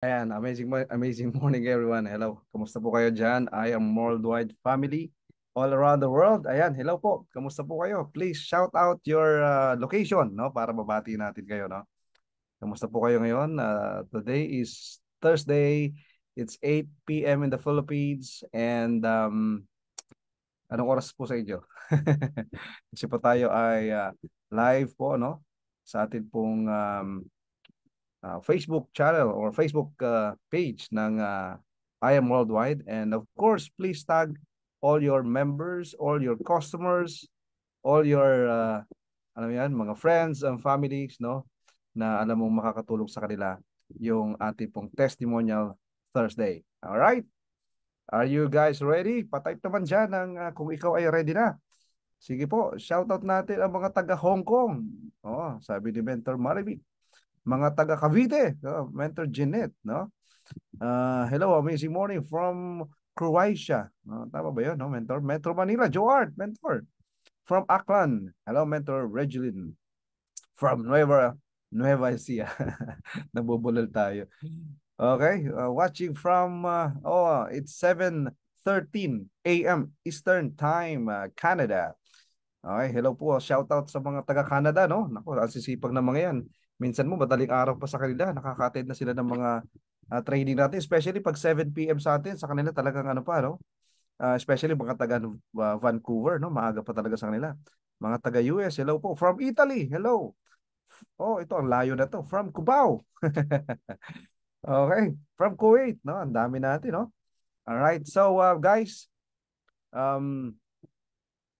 Ayan, amazing morning everyone. Hello, kamusta po kayo dyan? I am worldwide family all around the world. Ayan, hello po. Kamusta po kayo? Please shout out your location, no? Para mabati natin kayo, no? Kamusta po kayo ngayon? Today is Thursday. It's 8 p.m. in the Philippines and anong oras po sa inyo? Kasi po tayo ay live po, no? Sa atin pong Facebook channel or Facebook page ng I Am Worldwide. And of course, please tag all your members, all your customers, all your ano yan, mga friends and families, no? Na alam mong makakatulong sa kanila yung ating pong testimonial Thursday. All right? Are you guys ready? Patype naman dyan kung ikaw ay ready na. Sige po, shoutout natin ang mga taga Hong Kong. Oh, sabi ni Mentor Maribik. Mga taga Cavite, Mentor Jeanette, no? Hello, amazing morning from Croatia. Tama ba yun, no, Mentor? Metro Manila, Joart, Mentor. From Aklan, hello, Mentor Regeline. From Nueva Ecija. Nabubulol tayo. Okay, watching from, it's 7:13 a.m. Eastern Time, Canada. Okay, hello po. Shout out sa mga taga-Canada, no? Naku, ang sisipag ng mga yan. Minsan mo, madaling araw pa sa kanila. Nakaka-attend na sila ng mga training natin. Especially pag 7 p.m. sa atin, sa kanila talagang ano pa, no? Especially mga taga Vancouver, no? Maaga pa talaga sa kanila. Mga taga-US, hello po. From Italy, hello. Oh, ito, ang layo na to. From Cubao. Okay. From Kuwait, no? Ang dami natin, no? Alright. So, guys, um,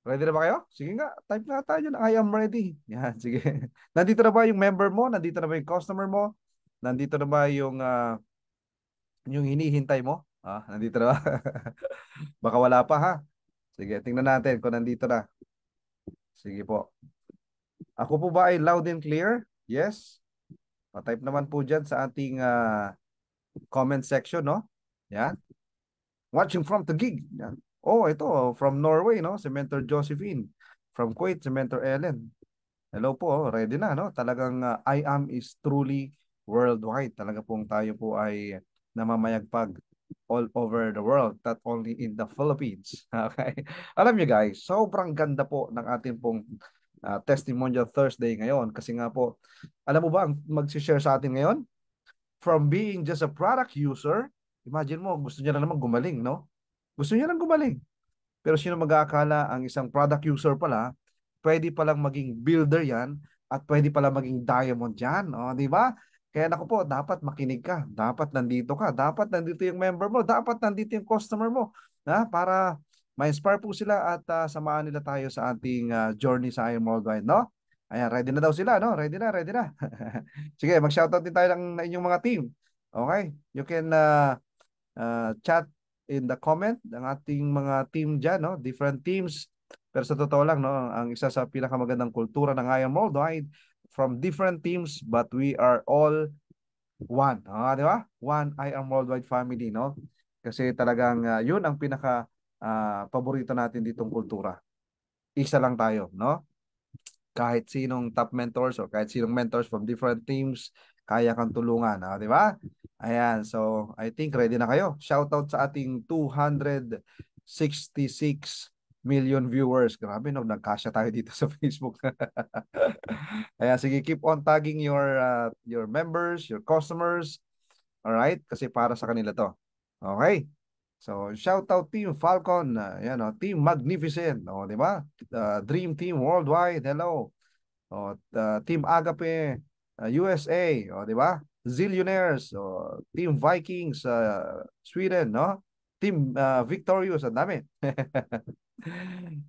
ready na ba kayo? Sige nga, type nga tayo na I am ready. Yan, sige. Nandito na ba yung member mo? Nandito na ba yung customer mo? Nandito na ba yung hinihintay mo? Nandito na ba? Baka wala pa ha. Sige, tingnan natin kung nandito na. Sige po. Ako po ba ay loud and clear? Yes. Type naman po dyan sa ating comment section, no? Yan. Watching from the gig. Yan. Oh, ito, from Norway, no? Si Mentor Josephine. From Kuwait, si Mentor Ellen. Hello po, ready na, no? Talagang I am is truly worldwide. Talaga pong tayo po ay namamayagpag all over the world, not only in the Philippines. Okay? Alam niyo guys, sobrang ganda po ng ating pong Testimonial Thursday ngayon kasi nga po, alam mo ba ang mag-share sa atin ngayon? From being just a product user, imagine mo, gusto niya na naman gumaling, no? Gusto niya lang gumaling. Pero sino mag-aakala ang isang product user pala, pwede palang maging builder yan at pwede palang maging diamond yan. O, di ba? Kaya naku po, dapat makinig ka. Dapat nandito ka. Dapat nandito yung member mo. Dapat nandito yung customer mo. Para ma-inspire po sila at samahan nila tayo sa ating journey sa IM Worldwide. No? Ayan, ready na daw sila. No? Ready na, ready na. Sige, mag-shoutout din tayo ng inyong mga team. Okay? You can chat in the comment ng ating mga team dyan, no? Different teams. Pero sa totoo lang, no? Ang isa sa pinakamagandang kultura ng I Am Worldwide, from different teams, but we are all one. Di ba? One I Am Worldwide family, no? Kasi talagang yun ang pinaka paborito natin ditong kultura. Isa lang tayo, no? Kahit sinong top mentors or kahit sinong mentors from different teams, kaya kang tulungan, di ba? Ayan, so I think ready na kayo. Shoutout sa ating 266 million viewers. Grabe, no? Nagkasya tayo dito sa Facebook. Ayan, sige, keep on tagging your members, your customers. All right? Kasi para sa kanila to. Okay? So, shout out Team Falcon, yan, Team Magnificent, di ba? Dream Team Worldwide, hello. Team Agape, USA, di ba? Zillionaires, Team Vikings, Sweden, no? Team Victorious, ang dami.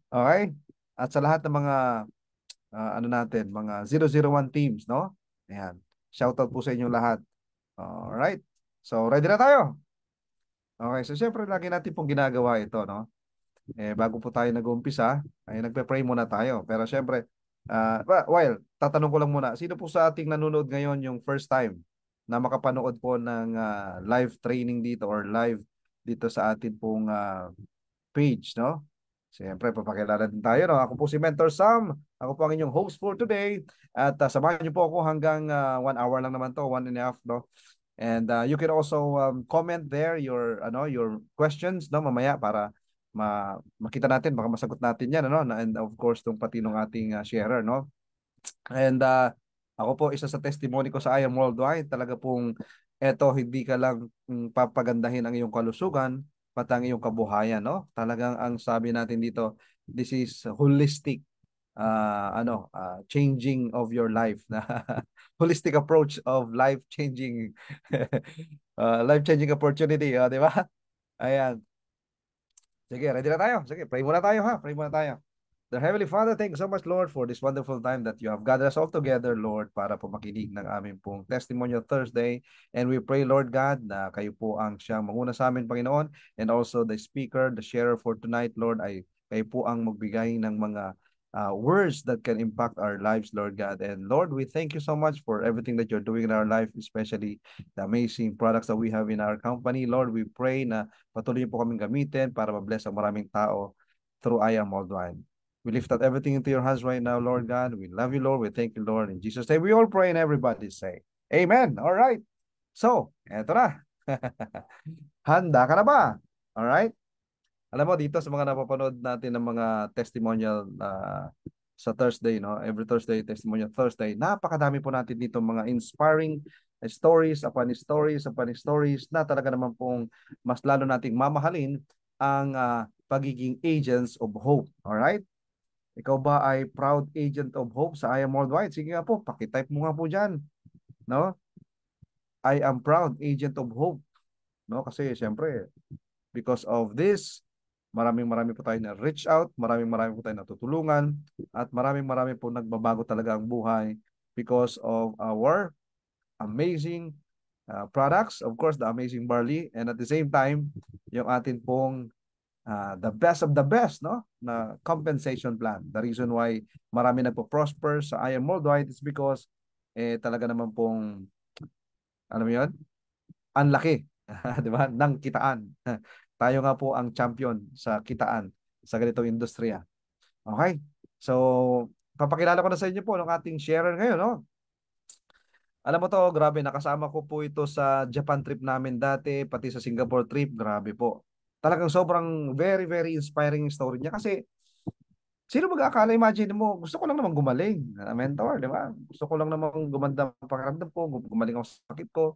Okay? At sa lahat ng mga ano natin, mga 001 teams, no? Ayan. Shout out po sa inyong lahat. All right. So, ready na tayo. Okay, so syempre lagi natin pong ginagawa ito, no? Bago po tayo nag-uumpisa, ay nagpe-pray muna tayo. Pero syempre, tatanong ko lang muna, sino po sa ating nanonood ngayon yung first time na makapanood po ng live training dito or live dito sa atin pong page, no? Siyempre, papakilala din tayo, no? Ako po si Mentor Sam. Ako po ang inyong host for today. At samahan niyo po ako hanggang 1 hour lang naman to, 1.5, no? And you can also comment there your questions no mamaya para makita natin baka masagot natin yan ano and of course tong pati ng ating sharer no. And ako po isa sa testimony ko sa I Am Worldwide talaga pong eto hindi ka lang papagandahin ang iyong kalusugan pati ang iyong kabuhayan no. Talagang ang sabi natin dito this is holistic changing of your life na holistic approach of life changing life changing opportunity di ba? Ayan. Sige, ready na tayo. Sige, pray muna tayo ha. Pray muna tayo. Dear Heavenly Father, thank you so much, Lord, for this wonderful time that you have gathered us all together, Lord, para po makinig ng aming pong Testimonial Thursday. And we pray, Lord God, na kayo po ang siyang manguna sa amin, Panginoon, and also the speaker, the sharer for tonight, Lord, ay kayo po ang magbigay ng mga words that can impact our lives, Lord God. And Lord, we thank you so much for everything that you're doing in our life, especially the amazing products that we have in our company. Lord, we pray na patuloy po kaming gamitin para ma-bless ang maraming tao through I Am Worldwide. We lift up everything into your hands right now, Lord God. We love you, Lord. We thank you, Lord. In Jesus' name, we all pray and everybody say, Amen. All right. So, eto na. Handa ka na ba? All right. Alam mo, dito sa mga napapanood natin ng mga testimonial sa Thursday, no? Every Thursday, testimonial Thursday. Napakadami po natin dito mga inspiring stories upon stories na talaga naman pong mas lalo nating mamahalin ang pagiging agents of hope. All right? Ikaw ba ay proud agent of hope sa I Am Worldwide? Sige nga po, pakitype mo nga po dyan. No? I am proud agent of hope. No? Kasi siyempre, because of this, maraming po tayo na reach out, maraming po tayo natutulungan, at maraming po nagbabago talaga ang buhay because of our amazing products, of course, the amazing barley, and at the same time, yung atin pong the best of the best, no? Na compensation plan. The reason why marami nagpo-prosper sa I Am Worldwide is because talaga naman pong alam mo 'yon? Ang laki, 'di ba? Ng kitaan. Tayo nga po ang champion sa kitaan sa ganitong industriya. Okay? So, papakilala ko na sa inyo po ng ating sharer ngayon, no? Alam mo to, grabe, nakasama ko po ito sa Japan trip namin dati, pati sa Singapore trip, grabe po. Talagang sobrang very inspiring story niya kasi sino mag-aakala, imagine mo, gusto ko lang naman gumaling, mentor, di ba? Gusto ko lang naman gumanda ang pakiramdam ko, gumaling ako sa sakit ko.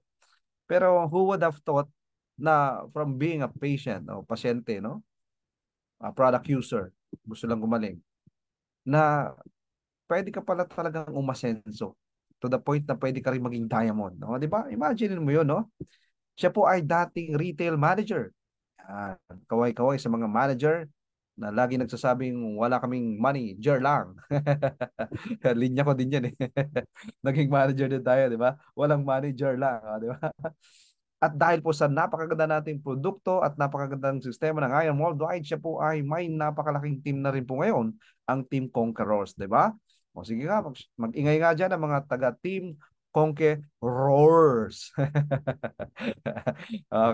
Pero who would have thought na from being a patient o pasyente, no? A product user, gusto lang gumaling, na pwede ka pala talagang umasenso to the point na pwede ka rin maging diamond, no? Di ba? Imagine mo yun, no? Siya po ay dating retail manager. Kaway-kaway sa mga manager na lagi nagsasabing wala kaming money, jer lang. Linya ko din yan eh. Naging manager din tayo, di ba? Walang manager lang, di ba? At dahil po sa napakaganda nating produkto at napakagandang sistema ng I Am Worldwide, siya po ay may napakalaking team na rin po ngayon, ang Team Conquerors, di ba? O sige nga, mag-ingay nga dyan ang mga taga-Team Conquerors.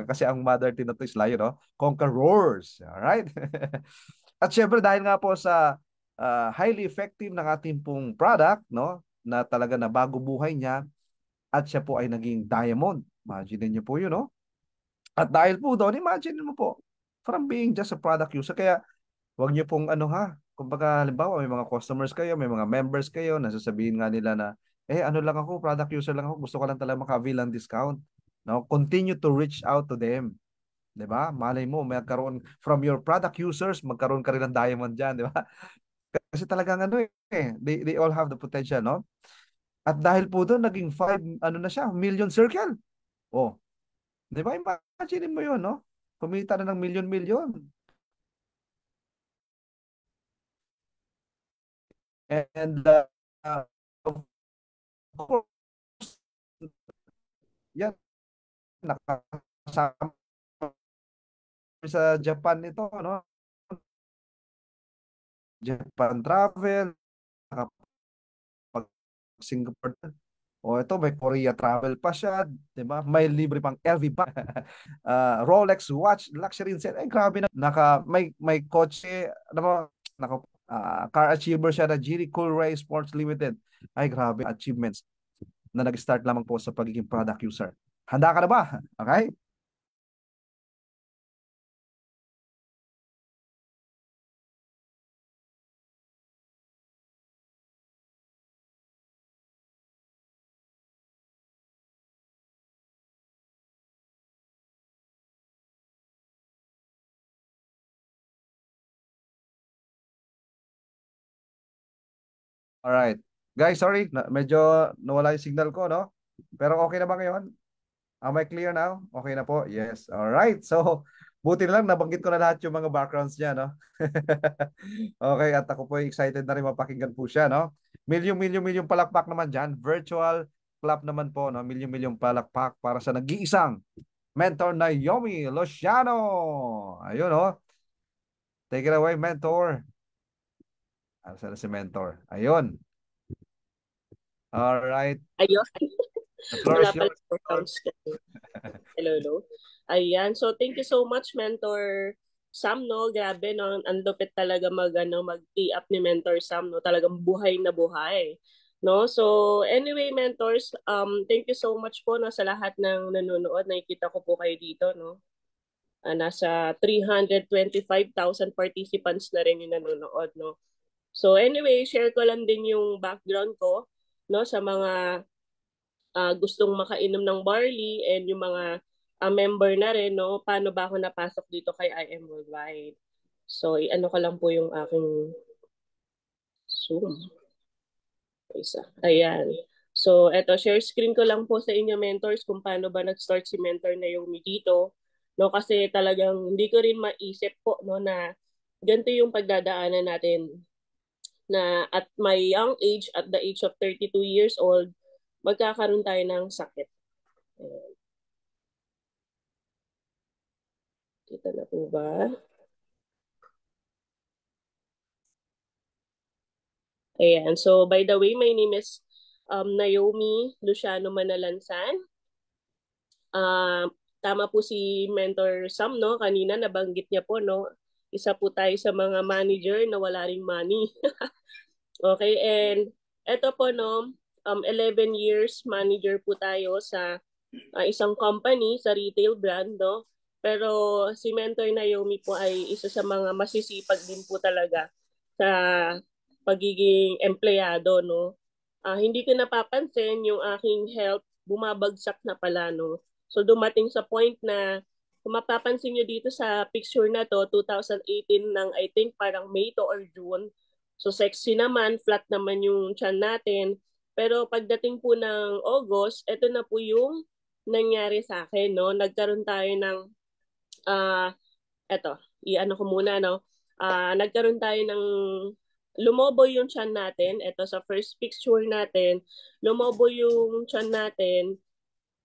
Kasi ang mother team na to is Lion, no? Conquerors. Alright? At syempre dahil nga po sa highly effective ng ating pong product, no? Na talaga na bago buhay niya at siya po ay naging diamond. Imagine niyo po yun, no? At dahil po doon, imagine mo po, from being just a product user, kaya wag niyo pong ano ha, kumbaga halimbawa may mga customers kayo, may mga members kayo, nasasabihin nga nila na, ano lang ako, product user lang ako, gusto ko lang talaga maka-avail ng discount. No? Continue to reach out to them. 'Di ba? Malay mo, magkaroon from your product users, magkaroon ka rin ng diamond diyan, 'di ba? Kasi talagang ano they all have the potential, no? At dahil po doon naging 5 million circle. Oh, 'di ba? Imagine mo 'yon, no? Kumita na ng milyon-milyon. And of course, yan nakasama sa Japan ito, no? Japan travel, nakapag Singapore. O ito, may Korea travel pa siya, 'di ba? May libre pang LV bag, Rolex watch, luxury set. Ay grabe na. May kotse, ano ba? Naka, car achiever siya na GD Cool Ray Sports Limited. Ay grabe achievements na nag-start lamang po sa pagiging product user. Handa ka na ba? Okay? Alright. Guys, sorry. Medyo nawala yung signal ko, no? Pero okay na ba ngayon? Am I clear now? Okay na po? Yes. Alright. So, buti na lang nabanggit ko na lahat yung mga backgrounds niya, no? Okay, at ako po excited na rin mapakinggan po siya, no? Milyong palakpak naman dyan. Virtual clap naman po, no? Milyong palakpak para sa nag-iisang mentor na Yomi Luciano. Ayun, no? Take it away, mentor. Asa na si mentor? Ayun. Alright. Ayun. The floor Wala is pala yours, yung mentor. sounds kasi. Hello, hello. Ayan. So, thank you so much, Mentor Sam, no? Grabe, no? Ang lupit talaga mag-tee up ni Mentor Sam, no? Talagang buhay na buhay. No? So, anyway, mentors, thank you so much po, no, sa lahat ng nanonood. Nakikita ko po kayo dito, no? Nasa 325,000 participants na rin yung nanonood, no? So, anyway, share ko lang din yung background ko, no, sa mga gustong makainom ng barley and yung mga member na rin, no, paano ba ako napasok dito kay I Am Worldwide. So, i-ano ko lang po yung aking Zoom. Isa. Ayan. So, eto, share screen ko lang po sa inyo, mentors, kung paano ba nag-start si Mentor Naomi dito. No, kasi talagang hindi ko rin maisip po, no, na ganito yung pagdadaanan natin na at my young age, at the age of 32 years old, magkakaroon tayo ng sakit. Ayan. Kita na po ba? Ayan. So, by the way, my name is Naomi Luciano Manalansan. Uh, Tama po si Mentor Sam, no? Kanina nabanggit niya po, no? Isa po tayo sa mga manager na wala ring money. Okay, and eto po, no? 11 years manager po tayo sa isang company, sa retail brand, no? Pero si Mentor Naomi po ay isa sa mga masisipag din po talaga sa pagiging empleyado, no? Hindi ko napapansin yung aking health bumabagsak na pala, no? So dumating sa point na kung mapapansin nyo dito sa picture na to, 2018 ng I think parang May to or June. So sexy naman, flat naman yung tiyan natin. Pero pagdating po ng August, ito na po yung nangyari sa akin, no? Nagkaroon tayo ng, eto, i-ano ko muna, no? Nagkaroon tayo ng, lumobo yung tiyan natin. Ito sa first picture natin, lumobo yung tiyan natin.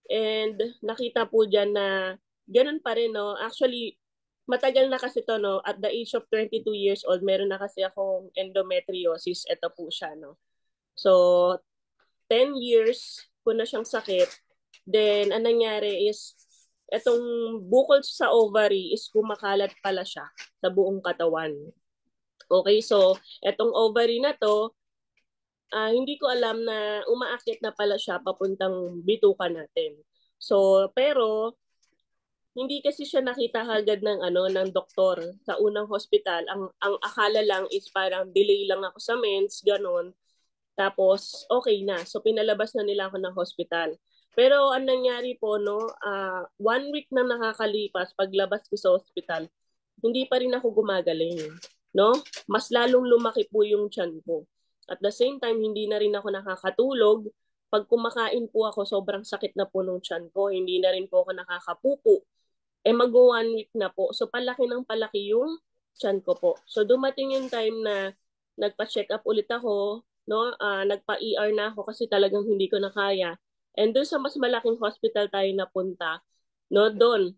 And nakita po dyan na ganun pa rin, no? Actually, matagal na kasi to, no? At the age of 22 years old, meron na kasi akong endometriosis. Ito po siya, no? So, 10 years ko na siyang sakit. Then, anong nangyari is, etong bukol sa ovary is kumakalat pala siya sa buong katawan. Okay, so, etong ovary na to, hindi ko alam na umaakit na pala siya papuntang bituka natin. So, pero hindi kasi siya nakita agad ng ng doktor sa unang hospital. Ang akala lang is parang delay lang ako sa mens, ganon. Tapos okay na. So pinalabas na nila ako ng hospital. Pero ang nangyari po, no, 1 week na nakakalipas paglabas ko sa hospital, hindi pa rin ako gumagaling, no? Mas lalong lumaki po yung tiyan ko. At the same time, hindi na rin ako nakakatulog. Pag kumakain po ako, sobrang sakit na po ng tiyan ko. Hindi na rin po ako nakakapupo. Mag-1 week na po. So palaki ng palaki yung tiyan ko po. So dumating yung time na nagpa-check up ulit ako, no? Nagpa-ER na ako kasi talagang hindi ko na kaya. And doon sa mas malaking hospital tayo napunta, no, doon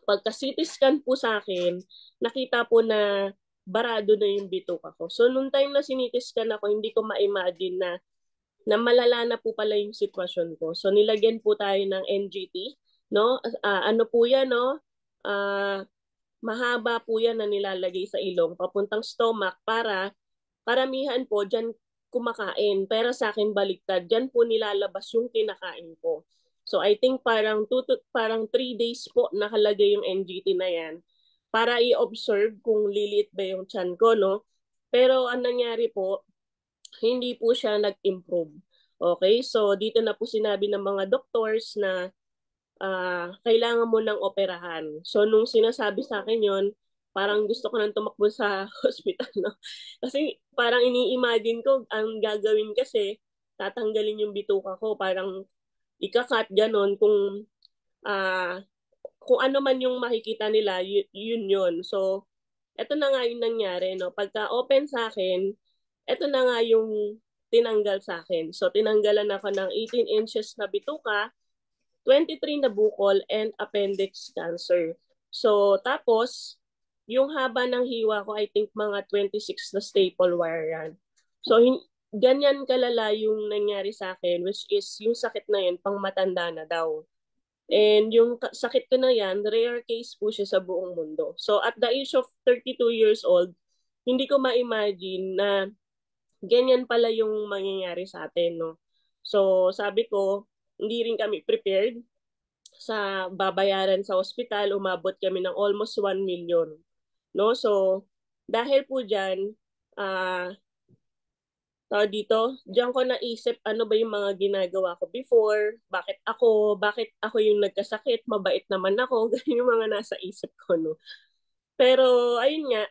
pagka CT scan po sa akin, nakita po na barado na yung bituka ko. So nung time na CT scan ako, hindi ko ma-imagine na malala na po pala yung sitwasyon ko. So nilagyan po tayo ng NGT, no? Ano po 'yan, no? Mahaba po 'yan na nilalagay sa ilong papuntang stomach para karamihan po diyan kumakain. Pero sa akin baliktad, diyan po nilalabas yung kinakain ko. So I think parang 3 days po nakalagay yung NGT na yan para i-observe kung lilit ba yung chan ko, no? Pero ang nangyari po, hindi po siya nag-improve. Okay? So dito na po sinabi ng mga doctors na kailangan mo ng operahan. So, nung sinasabi sa akin yon, parang gusto ko nang tumakbo sa hospital, no? Kasi parang ini-imagine ko, ang gagawin kasi, tatanggalin yung bituka ko, parang ikakat ganon ah, kung ano man yung makikita nila, yun yun. So, eto na nga yung nangyari, no? Pagka open sa akin, eto na nga yung tinanggal sa akin. So, tinanggalan ako ng 18 inches na bituka, 23 na bukol, and appendix cancer. So, tapos, yung haba ng hiwa ko, I think mga 26 na staple wire yan. So, ganyan kalala yung nangyari sa akin, which is yung sakit na yun, pang matanda na daw. And yung sakit ko na yan, rare case po siya sa buong mundo. So, at the age of 32 years old, hindi ko ma-imagine na ganyan pala yung mangyayari sa atin, no? So, sabi ko, hindi rin kami prepared sa babayaran sa ospital. Umabot kami ng almost 1 million. No? So, dahil po dyan, dito, diyan ko naisip ano ba yung mga ginagawa ko before, bakit ako yung nagkasakit, mabait naman ako, ganyan yung mga nasa isip ko, no. Pero ayun nga,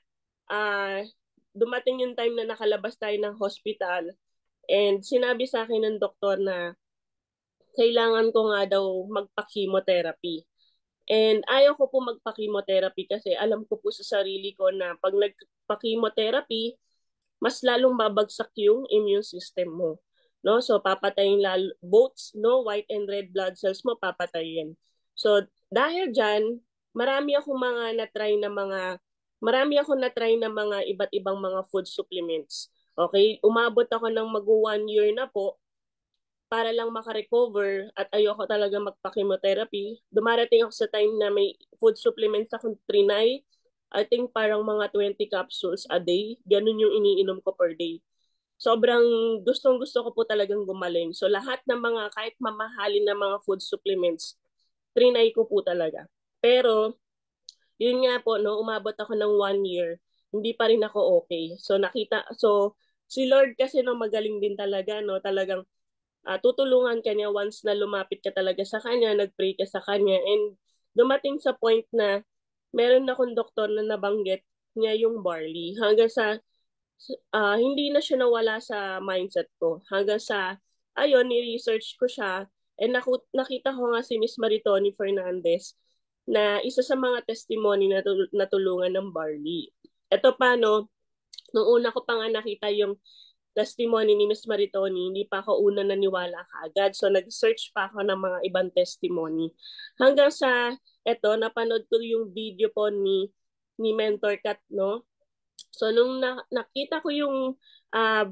dumating yung time na nakalabas tayo ng hospital and sinabi sa akin ng doktor na kailangan ko nga daw magpa-chemotherapy. And ayaw ko po magpa-chemotherapy kasi alam ko po sa sarili ko na pag nagpa-chemotherapy, mas lalong babagsak yung immune system mo. No? So papatayin both white and red blood cells mo papatayin. So dahil diyan, marami ako na-try na mga iba't ibang mga food supplements. Okay? Umabot ako ng mag 1 year na po para lang makarecover at ayoko talaga magpa-chemotherapy. Dumarating ako sa time na may food supplements akong trinay. I think parang mga 20 capsules a day. Ganun yung iniinom ko per day. Sobrang gustong-gusto ko po talagang gumaling. So lahat ng mga kahit mamahalin na mga food supplements, trinay ko po talaga. Pero yun nga po, no, umabot ako ng 1 year, hindi pa rin ako okay. So si Lord kasi no, magaling din talaga, no, talagang tutulungan ka niya once na lumapit ka talaga sa kanya, nag-pray ka sa kanya, and dumating sa point na meron akong doktor na nabanggit niya yung barley. Hanggang sa hindi na siya nawala sa mindset ko. Hanggang sa, ayun, ni-research ko siya, and nakita ko nga si Miss Maritoni Fernandez na isa sa mga testimony na natulungan ng barley. Ito pa, no, nung una ko pa nga nakita yung testimony ni Miss Maritoni, hindi pa ako una naniwala kaagad. So, nag-search pa ako ng mga ibang testimony. Hanggang sa, napanood ko yung video po ni Mentor Kat, no? So, nung nakita ko yung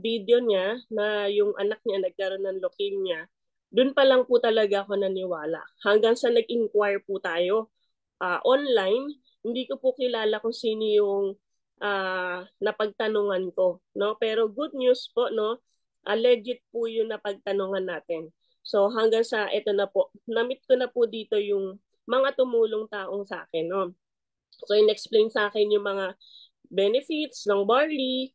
video niya na yung anak niya nagkaroon ng leukemia, dun pa lang po talaga ako naniwala. Hanggang sa nag-inquire po tayo online, hindi ko po kilala kung sino yung napagtanungan ko, no? Pero good news po, no? Legit po yung napagtanungan natin. So hanggang sa ito na po, namit ko na po dito yung mga tumulong taong sa akin, no? So in-explain sa akin yung mga benefits ng barley,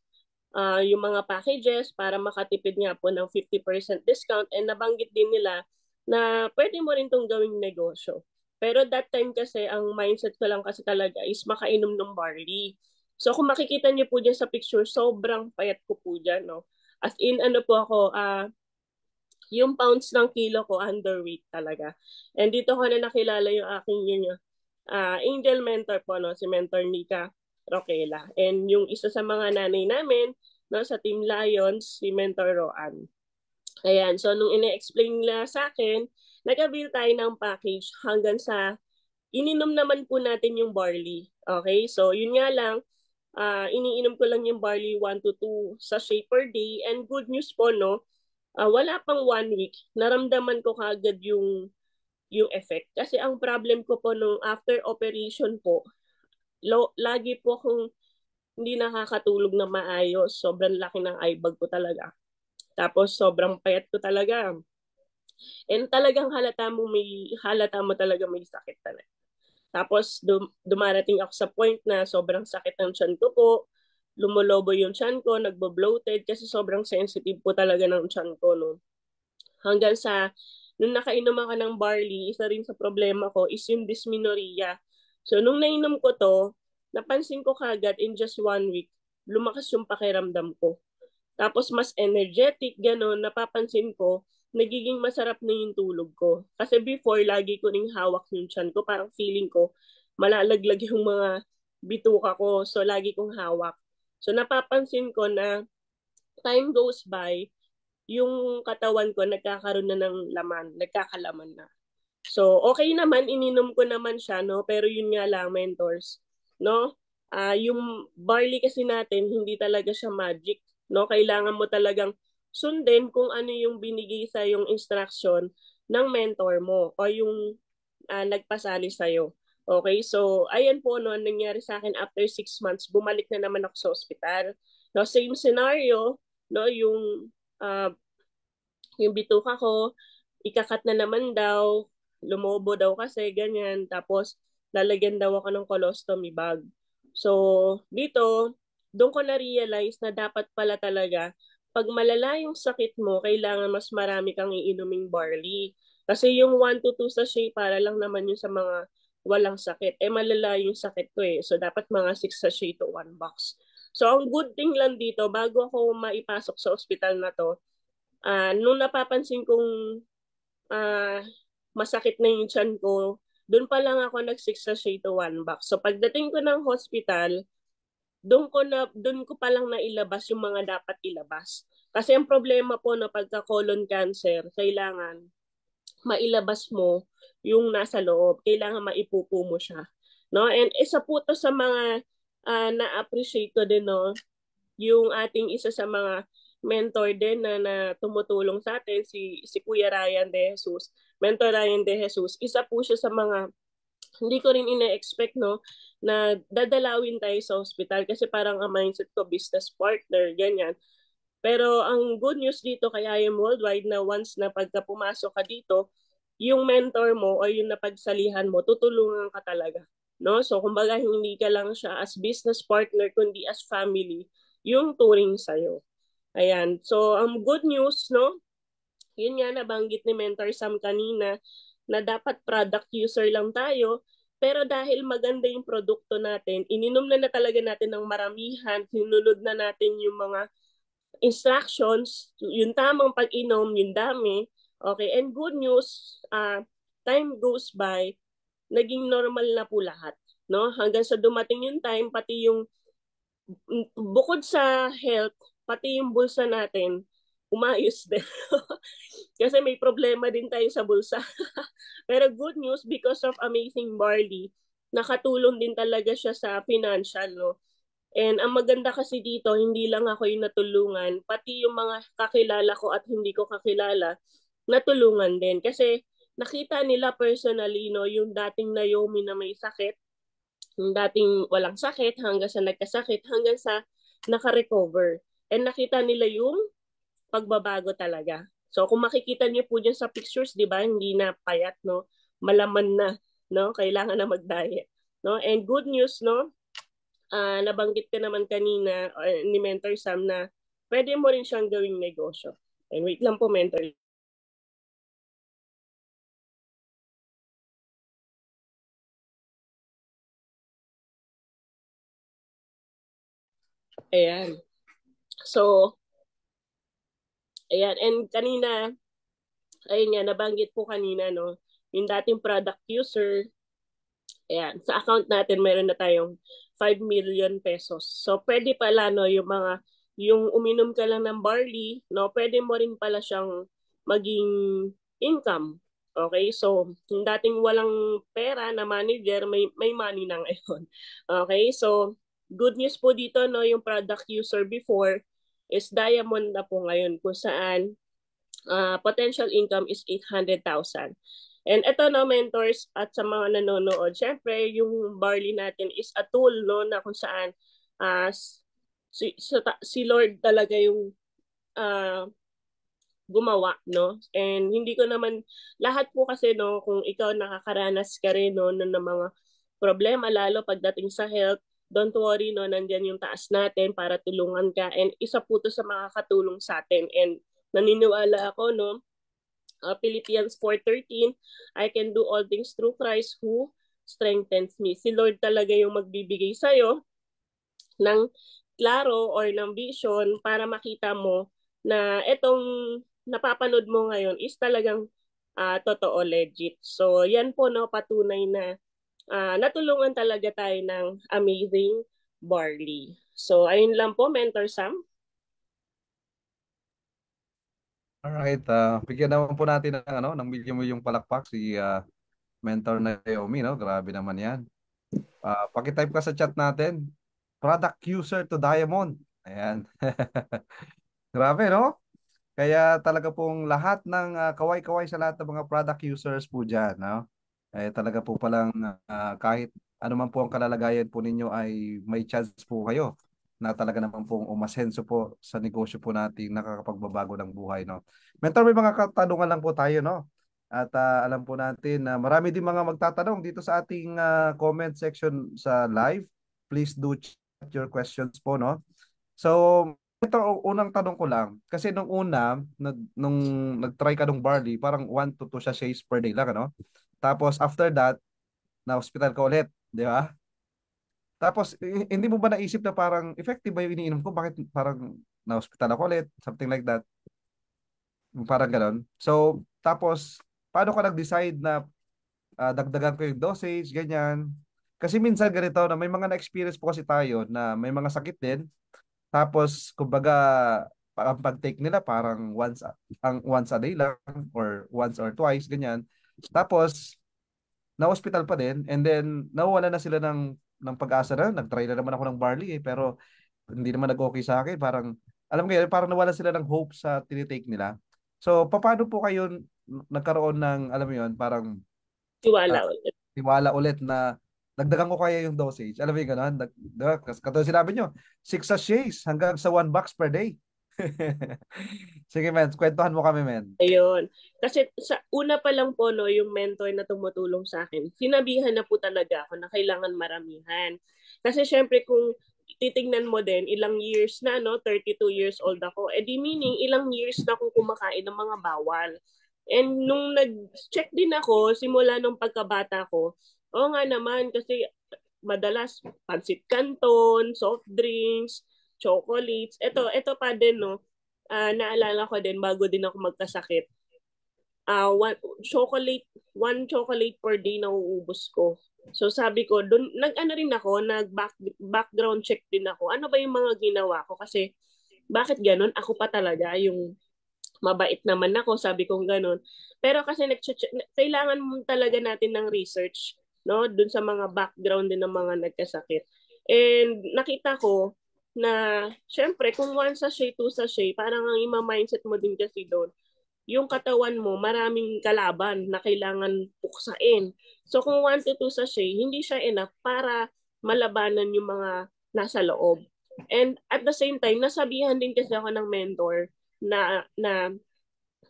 yung mga packages para makatipid nga po ng 50% discount, and nabanggit din nila na pwede mo rin tong gawing negosyo. Pero that time kasi, ang mindset ko lang kasi talaga is makainom ng barley. So kung makikita niyo po dyan sa picture, sobrang payat ko po dyan, no? As in, ano po ako, yung pounds ng kilo ko, underweight talaga. And dito ko na nakilala yung aking angel mentor po, no? Si Mentor Nika Roquela. And yung isa sa mga nanay namin, no, sa Team Lions, si Mentor Roan. Ayan, so nung ine-explain nila sa akin, nag-avail tayo ng package hanggang sa ininom naman po natin yung barley. Okay, so yun nga lang, iniinom ko lang yung barley 1 to 2 sachet per day, and good news po, no, wala pang 1 week, naramdaman ko kaagad yung effect. Kasi ang problem ko po nung after operation po, lagi po akong hindi nakakatulog na maayos. Sobrang laki ng eye bag ko talaga. Tapos sobrang payat ko talaga. And talagang halata mo talaga may sakit talaga. Tapos dumarating ako sa point na sobrang sakit ng tiyan ko po. Lumulobo yung tiyan ko, nagbo-bloated kasi sobrang sensitive po talaga ng tiyan ko, no. Hanggang sa nung nakainom ako ng barley, isa rin sa problema ko is yung dysmenorrhea. So nung nainom ko to, napansin ko kagad in just 1 week, lumakas yung pakiramdam ko. Tapos mas energetic, gano'n, napapansin ko, nagiging masarap na yung tulog ko. Kasi before, lagi ko ring hawak yung tiyan ko. Parang feeling ko, malalaglag yung mga bituka ko. So, lagi kong hawak. So, napapansin ko na time goes by, yung katawan ko nagkakaroon na ng laman, nagkakalaman na. So, okay naman, ininom ko naman siya, no? Pero yun nga lang, mentors, no? Yung barley kasi natin, hindi talaga siya magic, no? Kailangan mo talagang sundin kung ano yung binigay sa yung instruction ng mentor mo o yung nagpasali sa'yo. Okay, so ayan po, no, nangyari sa akin after 6 months, bumalik na naman ako sa ospital. No, same scenario, no, uh, yung bituka ko, ikakat na naman daw, lumobo daw kasi, ganyan. Tapos, lalagyan daw ako ng colostomy bag. So, dito, doon ko na-realize na dapat pala talaga, pag malala yung sakit mo, kailangan mas marami kang iinuming barley. Kasi yung 1 to 2 sachet, para lang naman yun sa mga walang sakit. Eh, malala yung sakit ko eh. So, dapat mga 6 sachet to 1 box. So, ang good thing lang dito, bago ako maipasok sa ospital na to, nung napapansin kong uh, masakit na yung tiyan ko, doon pa lang ako nag-6 sachet to 1 box. So pagdating ko ng hospital, doon ko pa lang nailabas yung mga dapat ilabas. Kasi ang problema po na pagka colon cancer, kailangan mailabas mo yung nasa loob. Kailangan maipupo mo siya. No? And isa po to sa mga na-appreciate ko din, no? Yung ating isa sa mga mentor din na tumutulong sa atin, si Kuya Ryan De Jesus. Mentor Ryan De Jesus, isa po siya sa mga hindi ko rin ina-expect, no, na dadalawin tayo sa hospital kasi parang ang mindset ko business partner, ganyan. Pero ang good news dito kay I Am Worldwide na once na pagka pumasok ka dito, yung mentor mo o yung napagsalihan mo, tutulungan ka talaga. No? So, kumbaga, hindi ka lang siya as business partner, kundi as family, yung turing sa'yo. Ayan. So, ang good news, no? Yun nga, nabanggit ni Mentor Sam kanina, na dapat product user lang tayo, pero dahil maganda yung produkto natin, ininom na talaga natin ng maramihan, sinunod na natin yung mga instructions, yung tamang pag-inom, yung dami. Okay, and good news, time goes by, naging normal na po lahat. No? Hanggang sa dumating yung time, pati yung, bukod sa health, pati yung bulsa natin, umayos din. Kasi may problema din tayo sa bulsa. Pero good news, because of Amazing Barley, nakatulong din talaga siya sa financial, no? And ang maganda kasi dito, hindi lang ako yung natulungan, pati yung mga kakilala ko at hindi ko kakilala, natulungan din. Kasi nakita nila personally, no, yung dating Naomi na may sakit, yung dating walang sakit, hanggang sa nagkasakit, hanggang sa naka-recover. And nakita nila yung pagbabago talaga. So kung makikita niyo po dyan sa pictures, di ba, hindi na payat, no? Malaman na, no? Kailangan na mag-diet. No? And good news, no? Nabanggit ka naman kanina ni Mentor Sam na pwede mo rin siyang gawing negosyo. And wait lang po, Mentor. Ayan. So, ayan. And kanina, ayun nga, nabanggit po kanina, no? Yung dating product user, ayan, sa account natin, meron na tayong 5 million pesos. So, pwede pala, no, yung uminom ka lang ng barley, no, pwede mo rin pala siyang maging income. Okay? So, yung dating walang pera na manager, may money na ngayon. Okay? So, good news po dito, no, yung product user before is diamond na po ngayon kung saan potential income is 800,000. And ito, no, mentors at sa mga nanonood, syempre yung barley natin is a tool, no, na kung saan si Lord talaga yung uh, gumawa, no? And hindi ko naman, lahat po kasi, no, kung ikaw nakakaranas ka rin, no, ng mga problema, lalo pagdating sa health, don't worry, no, nandyan yung taas natin para tulungan ka. And isa po to sa makakatulong sa atin. And naniniwala ako, no, Philippians 4:13, I can do all things through Christ who strengthens me. Si Lord talaga yung magbibigay sa'yo ng klaro or ng vision para makita mo na itong napapanood mo ngayon is talagang totoo, legit. So, yan po, no, patunay na natulungan talaga tayo ng amazing Barley. So, ayun lang po, Mentor Sam. Alright, bigyan naman po natin ng ng milyong-milyong palakpak si Mentor Naomi, no? Grabe naman 'yan. Paki-type ka sa chat natin. Product user to Diamond. Ayan. Grabe, no? Kaya talaga pong lahat ng kaway-kaway sa lahat ng mga product users po dyan, no? Talaga po palang kahit ano man po ang kalalagayan po ninyo ay may chance po kayo na talaga naman pong umasenso po sa negosyo po nating nakakapagbabago ng buhay, no? Mentor, may mga katanungan lang po tayo, no? At alam po natin na marami din mga magtatanong dito sa ating comment section sa live. Please do chat your questions po, no? So, ito, unang tanong ko lang. Kasi nung nag-try ka ng barley, parang 1 to 2 sachets per day lang, ano? Tapos, after that, na-hospital ka ulit, di ba? Tapos, hindi mo ba naisip na parang effective ba yung iniinom ko? Bakit parang na-hospital ako ulit? Something like that. Parang ganon. So, tapos, paano ka nag-decide na dagdagan ko yung dosage, ganyan? Kasi minsan ganito na may mga na-experience po kasi tayo na may mga sakit din. Tapos, kumbaga, ang pag-take nila parang once a day lang or once or twice, ganyan. Tapos, na-hospital pa din and then nawawala na sila ng pag-asa na. Nag-try na naman ako ng barley pero hindi naman nag-okay sa akin. Parang, alam mo yun, parang nawala sila ng hope sa tinitake nila. So, paano po kayo nagkaroon ng, alam mo yun, parang Tiwala ah, ulit. tiwala ulit na dagdagan ko kaya yung dosage. Alam mo yung gano'n? Diba? Katulad sinabi nyo, 6 sachets hanggang sa 1 box per day. Sige, men. Kwentuhan mo kami, men. Ayun. Kasi sa una pa lang po, no, yung mentor na tumutulong sa akin, sinabihan na po talaga ako na kailangan maramihan. Kasi syempre kung titingnan mo din, ilang years na, no, 32 years old ako, di meaning ilang years na akong kumakain ng mga bawal. And nung nag-check din ako, simula nung pagkabata ko, oo nga naman, kasi madalas pansit canton, soft drinks, chocolates. Ito pa din, no, naalala ko din bago din ako magkasakit. One chocolate per day na uubos ko. So sabi ko, doon nag-ano rin ako, background check din ako. Ano ba yung mga ginawa ko kasi bakit ganun? Ako pa talaga yung mabait naman ako, sabi kong ganun. Pero kasi kailangan mo talaga natin ng research, no? Doon sa mga background din ng mga nagkasakit. And nakita ko na, syempre, kung 1 sachet, 2 sachet, parang ang ima-mindset mo din kasi doon, yung katawan mo, maraming kalaban na kailangan puksain. So kung 1 to 2 sachet, hindi siya enough para malabanan yung mga nasa loob. And at the same time, nasabihan din kasi ako ng mentor na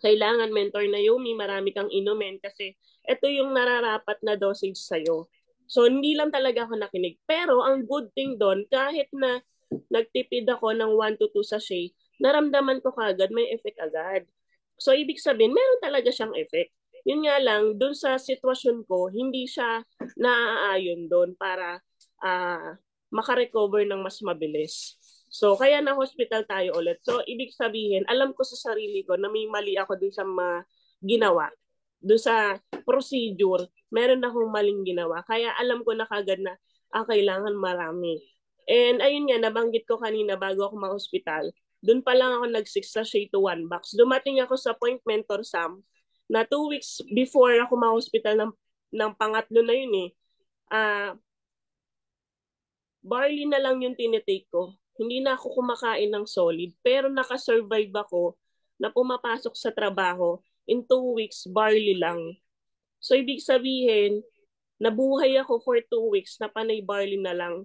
kailangan, Mentor Naomi, marami kang inumin kasi ito yung nararapat na dosage sa'yo. So, hindi lang talaga ako nakinig. Pero, ang good thing doon, kahit na nagtipid ako ng 1 to 2 sachet, naramdaman ko kagad, may effect agad. So, ibig sabihin, meron talaga siyang effect. Yun nga lang, doon sa sitwasyon ko, hindi siya naaayon doon para makarecover ng mas mabilis. So, kaya na hospital tayo ulit. So, ibig sabihin, alam ko sa sarili ko na may mali ako dun sa ginawa. Dun sa procedure, meron akong maling ginawa. Kaya alam ko na kagad na kailangan marami. And ayun nga, nabanggit ko kanina bago ako ma-hospital, dun pa lang ako nag-6 sachet to 1 box. Dumating ako sa point, Mentor Sam, na 2 weeks before ako ma-hospital ng pangatlo na yun barley na lang yung tinitake ko. Hindi na ako kumakain ng solid, pero nakasurvive ako na pumapasok sa trabaho in 2 weeks, barley lang. So, ibig sabihin, nabuhay ako for 2 weeks na panay barley na lang.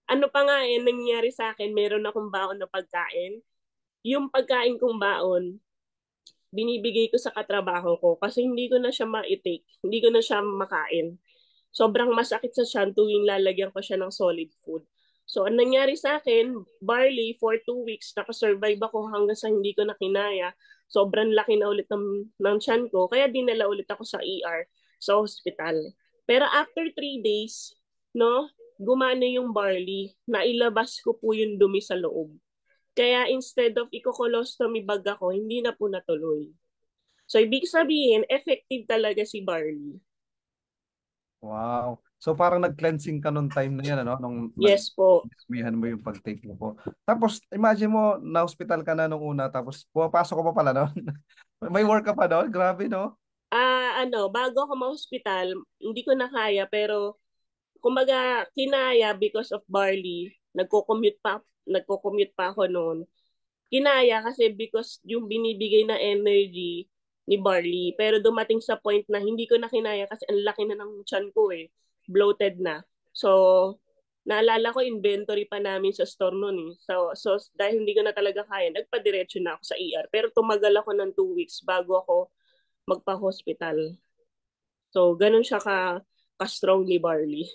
Ano pa nga nangyari sa akin, meron akong baon na pagkain. Yung pagkain kong baon, binibigay ko sa katrabaho ko kasi hindi ko na siya ma-take, hindi ko na siya makain. Sobrang masakit sa tiyan tuwing lalagyan ko siya ng solid food. So, ang nangyari sa akin, barley for 2 weeks, nakasurvive ako hanggang sa hindi ko na kinaya. Sobrang laki na ulit ng tiyan ko, kaya dinala ulit ako sa ER, sa hospital. Pero after 3 days, no, gumana yung barley, nailabas ko po yung dumi sa loob. Kaya instead of iko-colostomy bag ako, hindi na po natuloy. So, ibig sabihin, effective talaga si barley. Wow. So parang nag-cleansing ka nung time na yan, ano? Nung Yes po. nag-dismihan mo yung pag-take mo po. Tapos, imagine mo, na-hospital ka na nung una, tapos pumapasok ka pa pala noon. May work ka pa doon? Grabe, no? Bago ako ma-hospital, hindi ko na kaya, pero kumbaga kinaya because of barley. Nagko-commute pa ako noon. Kinaya kasi because yung binibigay na energy ni barley. Pero dumating sa point na hindi ko na kinaya kasi ang laki na ng tiyan ko eh. Bloated na. So, naalala ko inventory pa namin sa store noon eh. So dahil hindi ko na talaga kaya, nagpa-diretso na ako sa ER. Pero tumagal ako ng 2 weeks bago ako magpa-hospital. So, ganun siya ka-strong ni Barley.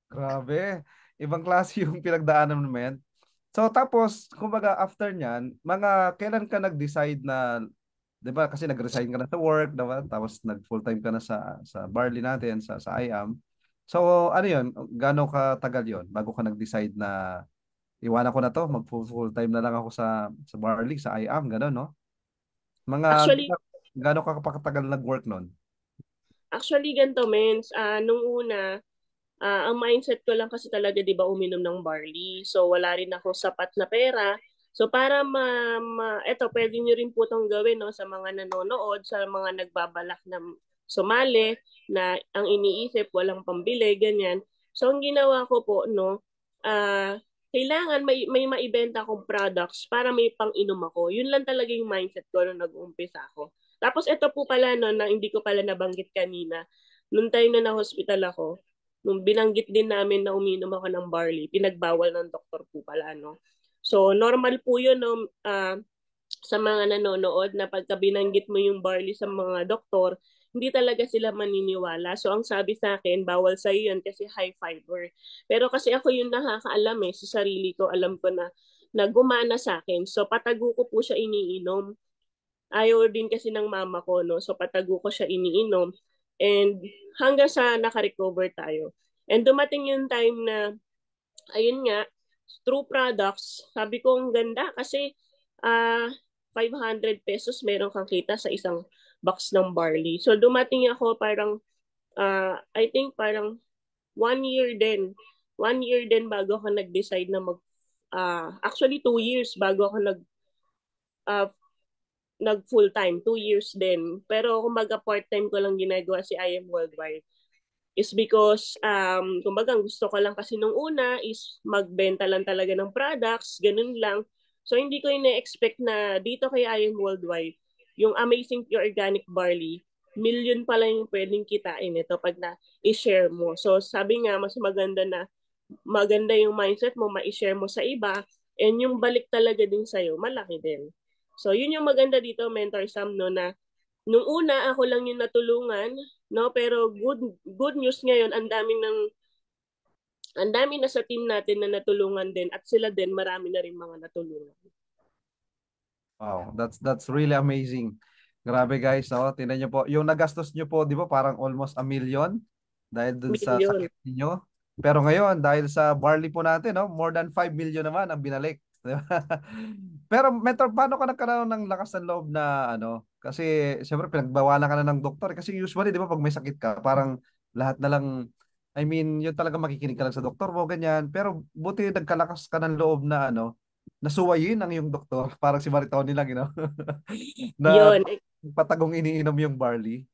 Grabe. Ibang klase yung pinagdaanan mo, men. So, tapos, kumbaga, after nyan, kailan ka nag-decide na, di ba, kasi nag-resign ka na sa work, di ba? Tapos, nag-full-time ka na sa Barley natin, sa IAM. So, ano yun? Gano'ng katagal yun bago ka nag-decide na iwanan ko na to, mag-full-time na lang ako sa Barley, sa IAM, gano'n, no? Mga, Actually, gano'ng katagal nag-work nun? actually ganito, mens. Nung una, ang mindset ko lang kasi talaga, di ba, uminom ng barley. So, wala rin ako sapat na pera. So, para eto, pwede nyo rin po itong gawin, no, sa mga nanonood, sa mga nagbabalak na sumali, na ang iniisip, walang pambili, ganyan. So, ang ginawa ko po, no, kailangan may maibenta akong products para may pang-inom ako. Yun lang talaga yung mindset ko nung nag-uumpisa ako. Tapos, ito po pala, no, na hindi ko pala nabanggit kanina, nung time na na-hospital ako, nung binanggit din namin na uminom ako ng barley, pinagbawal ng doktor po pala, no? So, normal po yun, no? Sa mga nanonood na pagka binanggit mo yung barley sa mga doktor, hindi talaga sila maniniwala. So, ang sabi sa akin, bawal sa yun kasi high fiber. Pero kasi ako yung nakakaalam sa sarili ko, alam ko na gumana sa akin. So, patago ko po siya iniinom. Ayaw din kasi ng mama ko, no? So, patago ko siya iniinom. And hanggang sa naka-recover tayo. And dumating yung time na, ayun nga, True Products, sabi ko ang ganda kasi uh, 500 pesos meron kang kita sa isang box ng barley. So dumating ako parang, I think parang 1 year din. 1 year din bago ako nag-decide na actually 2 years bago ako uh, nag full time, 2 years din. Pero kumbaga part-time ko lang ginagawa si I Am Worldwide is because kumbaga gusto ko lang kasi nung una is magbenta lang talaga ng products, ganun lang. So hindi ko ina-expect na dito kay I Am Worldwide, yung Amazing Pure Organic Barley, million pala yung pwedeng kitain ito pag na i-share mo. So sabi nga mas maganda yung mindset mo, ma-share mo sa iba, and yung balik talaga din sa'yo, malaki din. So yun yung maganda dito, Mentor Sam, no, na nung una ako lang yung natulungan, no, pero good news ngayon, ang dami na sa team natin na natulungan din at sila din marami na rin mga natulungan. Wow, that's really amazing. Grabe guys, oh, tingnan niyo po. Yung nagastos niyo po, 'di ba, parang almost a million dahil dun sa Million. sakit niyo. Pero ngayon, dahil sa barley po natin, no, more than 5 million naman ang binalik. 'Di ba? Pero Mentor, paano ka nagkaroon ng lakas ng loob na ano? Kasi siyempre pinagbawalan ka na ng doktor kasi usually 'di ba pag may sakit ka, parang lahat na lang, I mean, yun talaga makikinig ka lang sa doktor mo, ganyan. Pero buti nagkalakas ka ng loob na ano, nasuwayin ang yung doktor, parang si Maritoni lang, na Yun. patagong iniinom yung barley.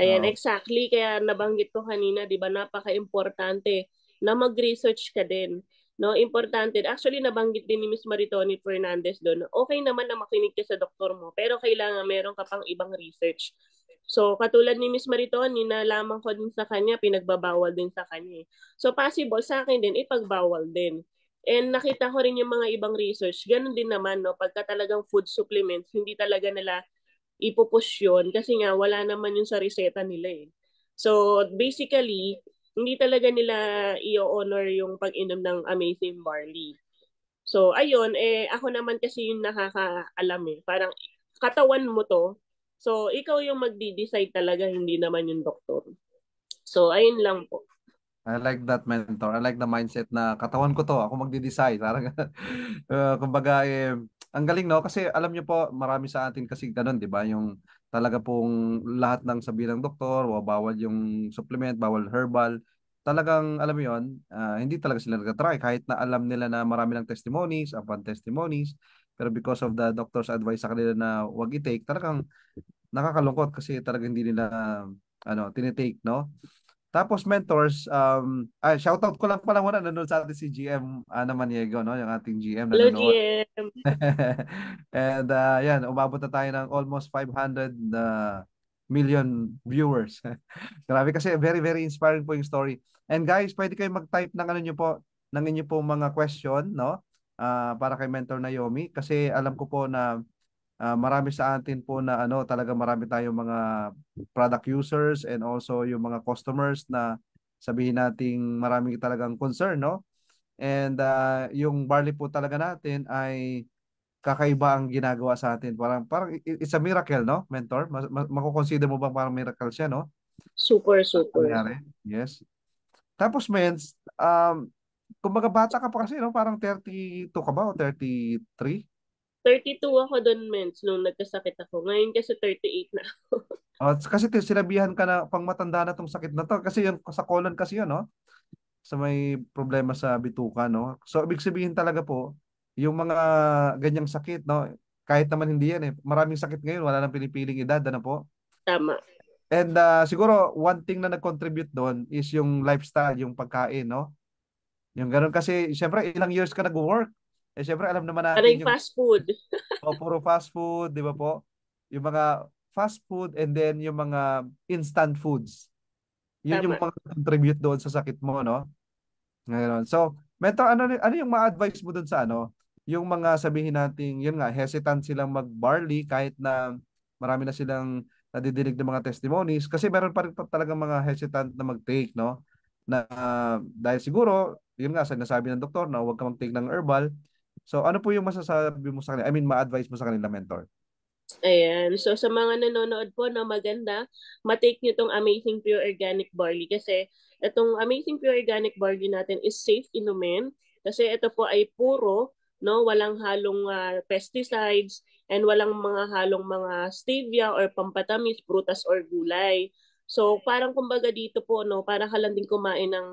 Ayan, Oo. exactly. Kaya nabanggit ko kanina, di ba, napaka-importante na mag-research ka din. No, importante. Actually, nabanggit din ni Miss Maritoni Fernandez doon. Okay naman na makinig ka sa doktor mo, pero kailangan meron ka pang ibang research. So, katulad ni Miss Maritoni, nalaman ko din sa kanya, pinagbabawal din sa kanya. So, possible sa akin din, ipagbawal din. And nakita ko rin yung mga ibang research, ganun din naman, no? Pagka talagang food supplements, hindi talaga nila ipupush yun kasi nga wala naman yun sa reseta nila eh. So basically, hindi talaga nila i-honor yung pag-inom ng Amazing Barley. So ayun, ako naman kasi yung nakakaalam eh. Parang katawan mo to. So ikaw yung magdi-decide talaga, hindi naman yung doktor. So ayun lang po. I like that, mentor. I like the mindset na katawan ko to, ako magde-decide. Parang, kumbaga, ang galing, no? Kasi alam niyo po, marami sa atin kasi ganun, di ba? Yung talaga pong lahat ng sabi ng doktor, o bawal yung supplement, bawal herbal. Talagang, alam mo yun, hindi talaga sila nag-try. Kahit na alam nila na marami ng testimonies, upon testimonies, pero because of the doctor's advice sa kanila na wag i-take, talagang nakakalungkot kasi talagang hindi nila, tinitake, no? Tapos mentors, shoutout ko lang pala muna, nanonood sa atin si GM Ana Maniego, no? Yung ating GM Hello, nanonood. GM. And yan, umabot na tayo ng almost 500 million viewers. Grabe kasi very very inspiring po yung story. And guys, pwede kayo mag-type ng ano niyo po, ng inyo po mga question, no? Para kay Mentor Naomi kasi alam ko po na marami sa atin po na talaga marami tayong mga product users and also yung mga customers na sabihin nating marami talagang concern, no? And yung barley po talaga natin ay kakaiba ang ginagawa sa atin. Parang it's a miracle, no, mentor? Mako-consider mo bang parang miracle siya, no? Super, super. Nangyari. Yes. Tapos, mens, kumbaga bata ka pa kasi, no? Parang 32 ka ba o 33? 32 ako doon, mens, nung nagkasakit ako. Ngayon kasi 38 na. Kasi sinabihan ka na pang matanda na tong sakit na to. Kasi yun, sa colon kasi yun, no? Sa may problema sa bituka, no? So, ibig sabihin talaga po, yung mga ganyang sakit, no? Kahit naman hindi yan eh. Maraming sakit ngayon, wala nang pinipiling edad, ano po? Tama. And siguro, one thing na nag-contribute doon is yung lifestyle, yung pagkain, no? Yung ganun kasi, syempre, ilang years ka nag-work. Eh, syempre, alam naman Parang natin yung fast food. puro fast food, di ba po? Yung mga fast food and then yung mga instant foods. Yun yung Tama. mga contribute doon sa sakit mo, no? Ngayon. So, mentor, ano yung ma-advise mo doon sa yung mga sabihin nating, yun nga, hesitant silang mag-barley kahit na marami na silang nadidinig ng mga testimonies kasi meron pa rin talagang mga hesitant na mag-take, no? Na dahil siguro, yun nga, sinasabi ng doktor na huwag ka mag-take ng herbal. So, ano po yung masasabi mo sa kanila? I mean, ma-advise mo sa kanila, mentor? Ayan. So, sa mga nanonood po na maganda, matake nyo tong Amazing Pure Organic Barley kasi itong Amazing Pure Organic Barley natin is safe inumin kasi ito po ay puro, no, walang halong pesticides and walang mga halong mga stevia or pampatamis, prutas or gulay. So, parang kumbaga dito po, no, parang ka lang din kumain ng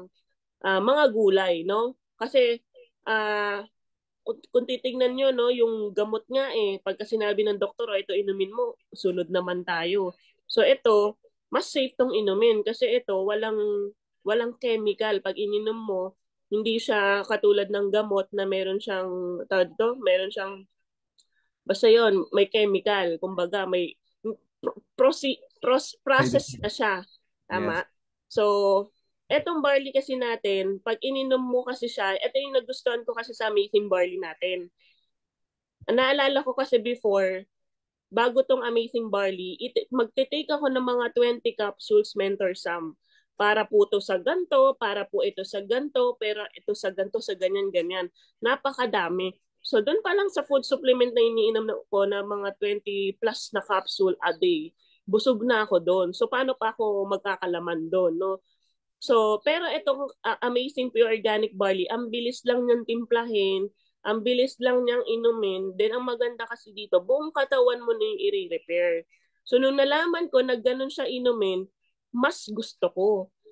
mga gulay, no? Kasi ah kung titingnan nyo, no, yung gamot nga pagka sinabi ng doktor, ito inumin mo, sunod naman tayo. So ito, mas safe tong inumin kasi ito, walang chemical. Pag ininom mo, hindi siya katulad ng gamot na meron siyang, tawag dito, meron siyang, basta yon may chemical. Kumbaga, may Side process effect. na siya. Yes. Tama? So, etong barley kasi natin, pag ininom mo kasi siya, ito yung nagustuhan ko kasi sa amazing barley natin. Naalala ko kasi before, bago tong amazing barley, magte-take ako ng mga 20 capsules mentor Sam. Para po ito sa ganto, para po ito sa ganto, pero ito sa ganto, sa ganyan-ganyan. Napakadami. So, doon pa lang sa food supplement na iniinom ko na mga 20 plus na capsule a day, busog na ako doon. So, paano pa ako magkakalaman doon, no? So, pero itong Amazing Pure Organic Barley, ang bilis lang niyang timplahin, ang bilis lang niyang inumin. Then, ang maganda kasi dito, buong katawan mo na yung i-repair. So, nung nalaman ko na ganun siya inumin, mas gusto ko.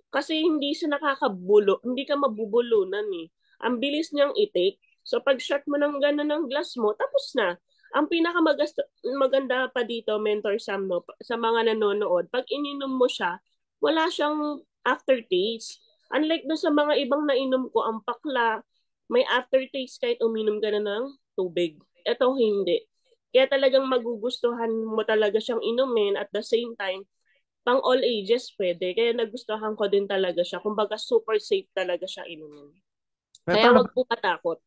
Kasi hindi siya nakakabulo, hindi ka mabubulunan eh. Ang bilis niyang i-take. So, pag shot mo ng ganun ng glass mo, tapos na. Ang maganda pa dito, Mentor Sam, no, sa mga nanonood, pag ininom mo siya, wala siyang aftertaste. Unlike dun sa mga ibang nainom ko, ang pakla, may aftertaste kahit uminom ka na ng tubig. Ito hindi. Kaya talagang magugustuhan mo talaga siyang inumin at the same time, pang all ages pwede. Kaya nagustuhan ko din talaga siya. Kumbaga super safe talaga siya inumin. Kaya Mentor na, wag po matakot.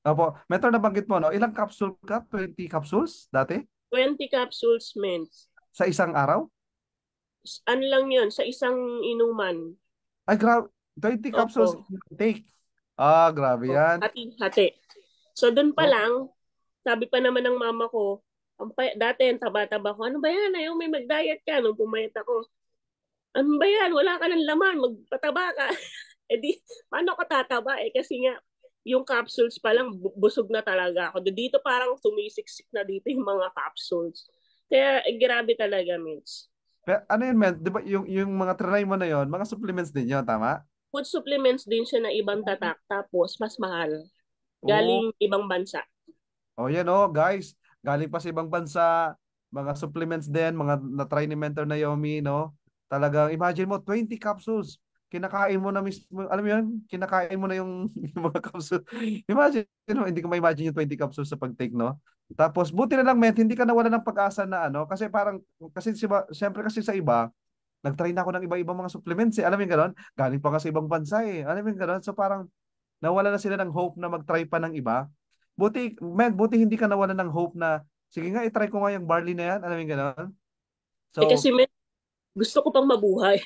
opo, mentor na banggit mo, no? Ilang capsule ka? 20 capsules dati? 20 capsules mens. Sa isang araw? Ano lang yun, sa isang inuman. Ay, grabe. 20 Opo. capsules take. Ah, grabe Oh, yan. hati-hati. So, dun pa So, lang, sabi pa naman ng mama ko, dati ang taba-taba ko, ano ba yan? Ayaw may mag-diet ka. Nung pumayat ako, ano ba yan? Wala ka ng laman, magpataba ka. Eh di, paano ka tataba? Eh kasi nga, yung capsules pa lang, busog na talaga ako. Dito parang sumisiksik na dito yung mga capsules. Kaya, grabe talaga, Mitch. ano yun, men? Di ba yung mga trinay mo na yon, mga supplements din yun, tama? Food supplements din siya na ibang tatak, tapos mas mahal. Oo. Galing ibang bansa. Oh, yan oh, guys. Galing pa sa ibang bansa, mga supplements din, mga na-try ni Mentor Naomi, no? Talagang imagine mo 20 capsules. Kinakain mo na mismo, alam mo yun, kinakain mo na yung, yung mga capsules. Imagine mo, hindi ko ma-imagine yung 20 capsules sa pag-take, no? Tapos buti na lang, men, hindi ka nawala ng pag-asa na ano, kasi parang kasi syempre kasi sa iba, nag-try na ako ng iba-ibang mga supplements eh. Alam mo yung gano'n? Galing pa nga sa ibang bansa eh. Alam mo yung gano'n? So parang nawala na sila ng hope na mag-try pa ng iba. Buti, man, buti hindi ka nawalan ng hope na, sige nga, i-try ko nga yung barley na yan. Alam mo yung gano'n? Eh kasi So, gusto ko pang mabuhay.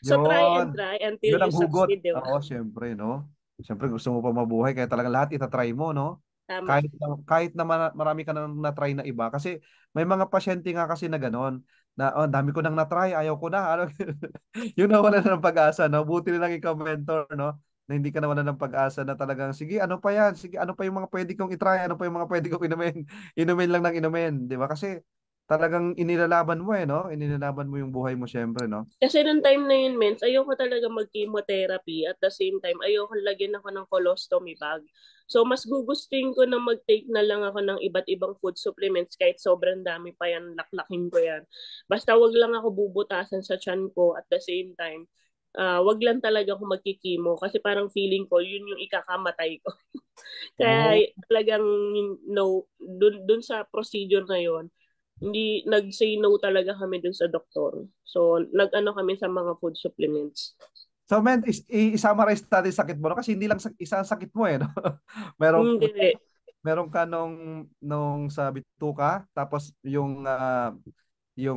So try and yun. try until Yun you ang hugot. succeed, di ba? Oo, syempre, no? Syempre, gusto mo pa mabuhay, kaya talagang lahat itatry mo, no? Tama. Kahit na marami ka nang na-try na iba. Kasi may mga pasyente nga kasi na gano'n, na, oh, dami ko nang na-try, ayaw ko na. Ano? Yung nawala na ng pag-asa, no? Buti na lang ikaw, mentor, no? Na hindi ka nawala ng pag-asa na talagang, sige, ano pa yan? Sige, ano pa yung mga pwede kong i-try? Ano pa yung mga pwede kong inumin? Inumin lang ng inumin, di ba? Kasi talagang inilalaban mo eh, no? Inilalaban mo yung buhay mo, syempre, no? Kasi nung time na yun, mens, ayoko talaga mag-chemotherapy. At the same time, ayoko lagyan ako ng colostomy bag. So, mas gugustuhin ko na mag-take na lang ako ng iba't ibang food supplements kahit sobrang dami pa yan, laklakin ko yan. Basta wag lang ako bubutasan sa tiyan ko at the same time. Wag lang talaga ako magkikimo kasi parang feeling ko yun yung ikakamatay ko. Oo. Kaya talagang no, dun sa procedure na yon, hindi nag-say no talaga kami dun sa doktor. So, nag-ano kami sa mga food supplements. So, men, i-summarize natin sakit mo, no? Kasi hindi lang isa ang sakit mo, eh, no? Meron, Hindi. meron ka nung sa bituka, tapos yung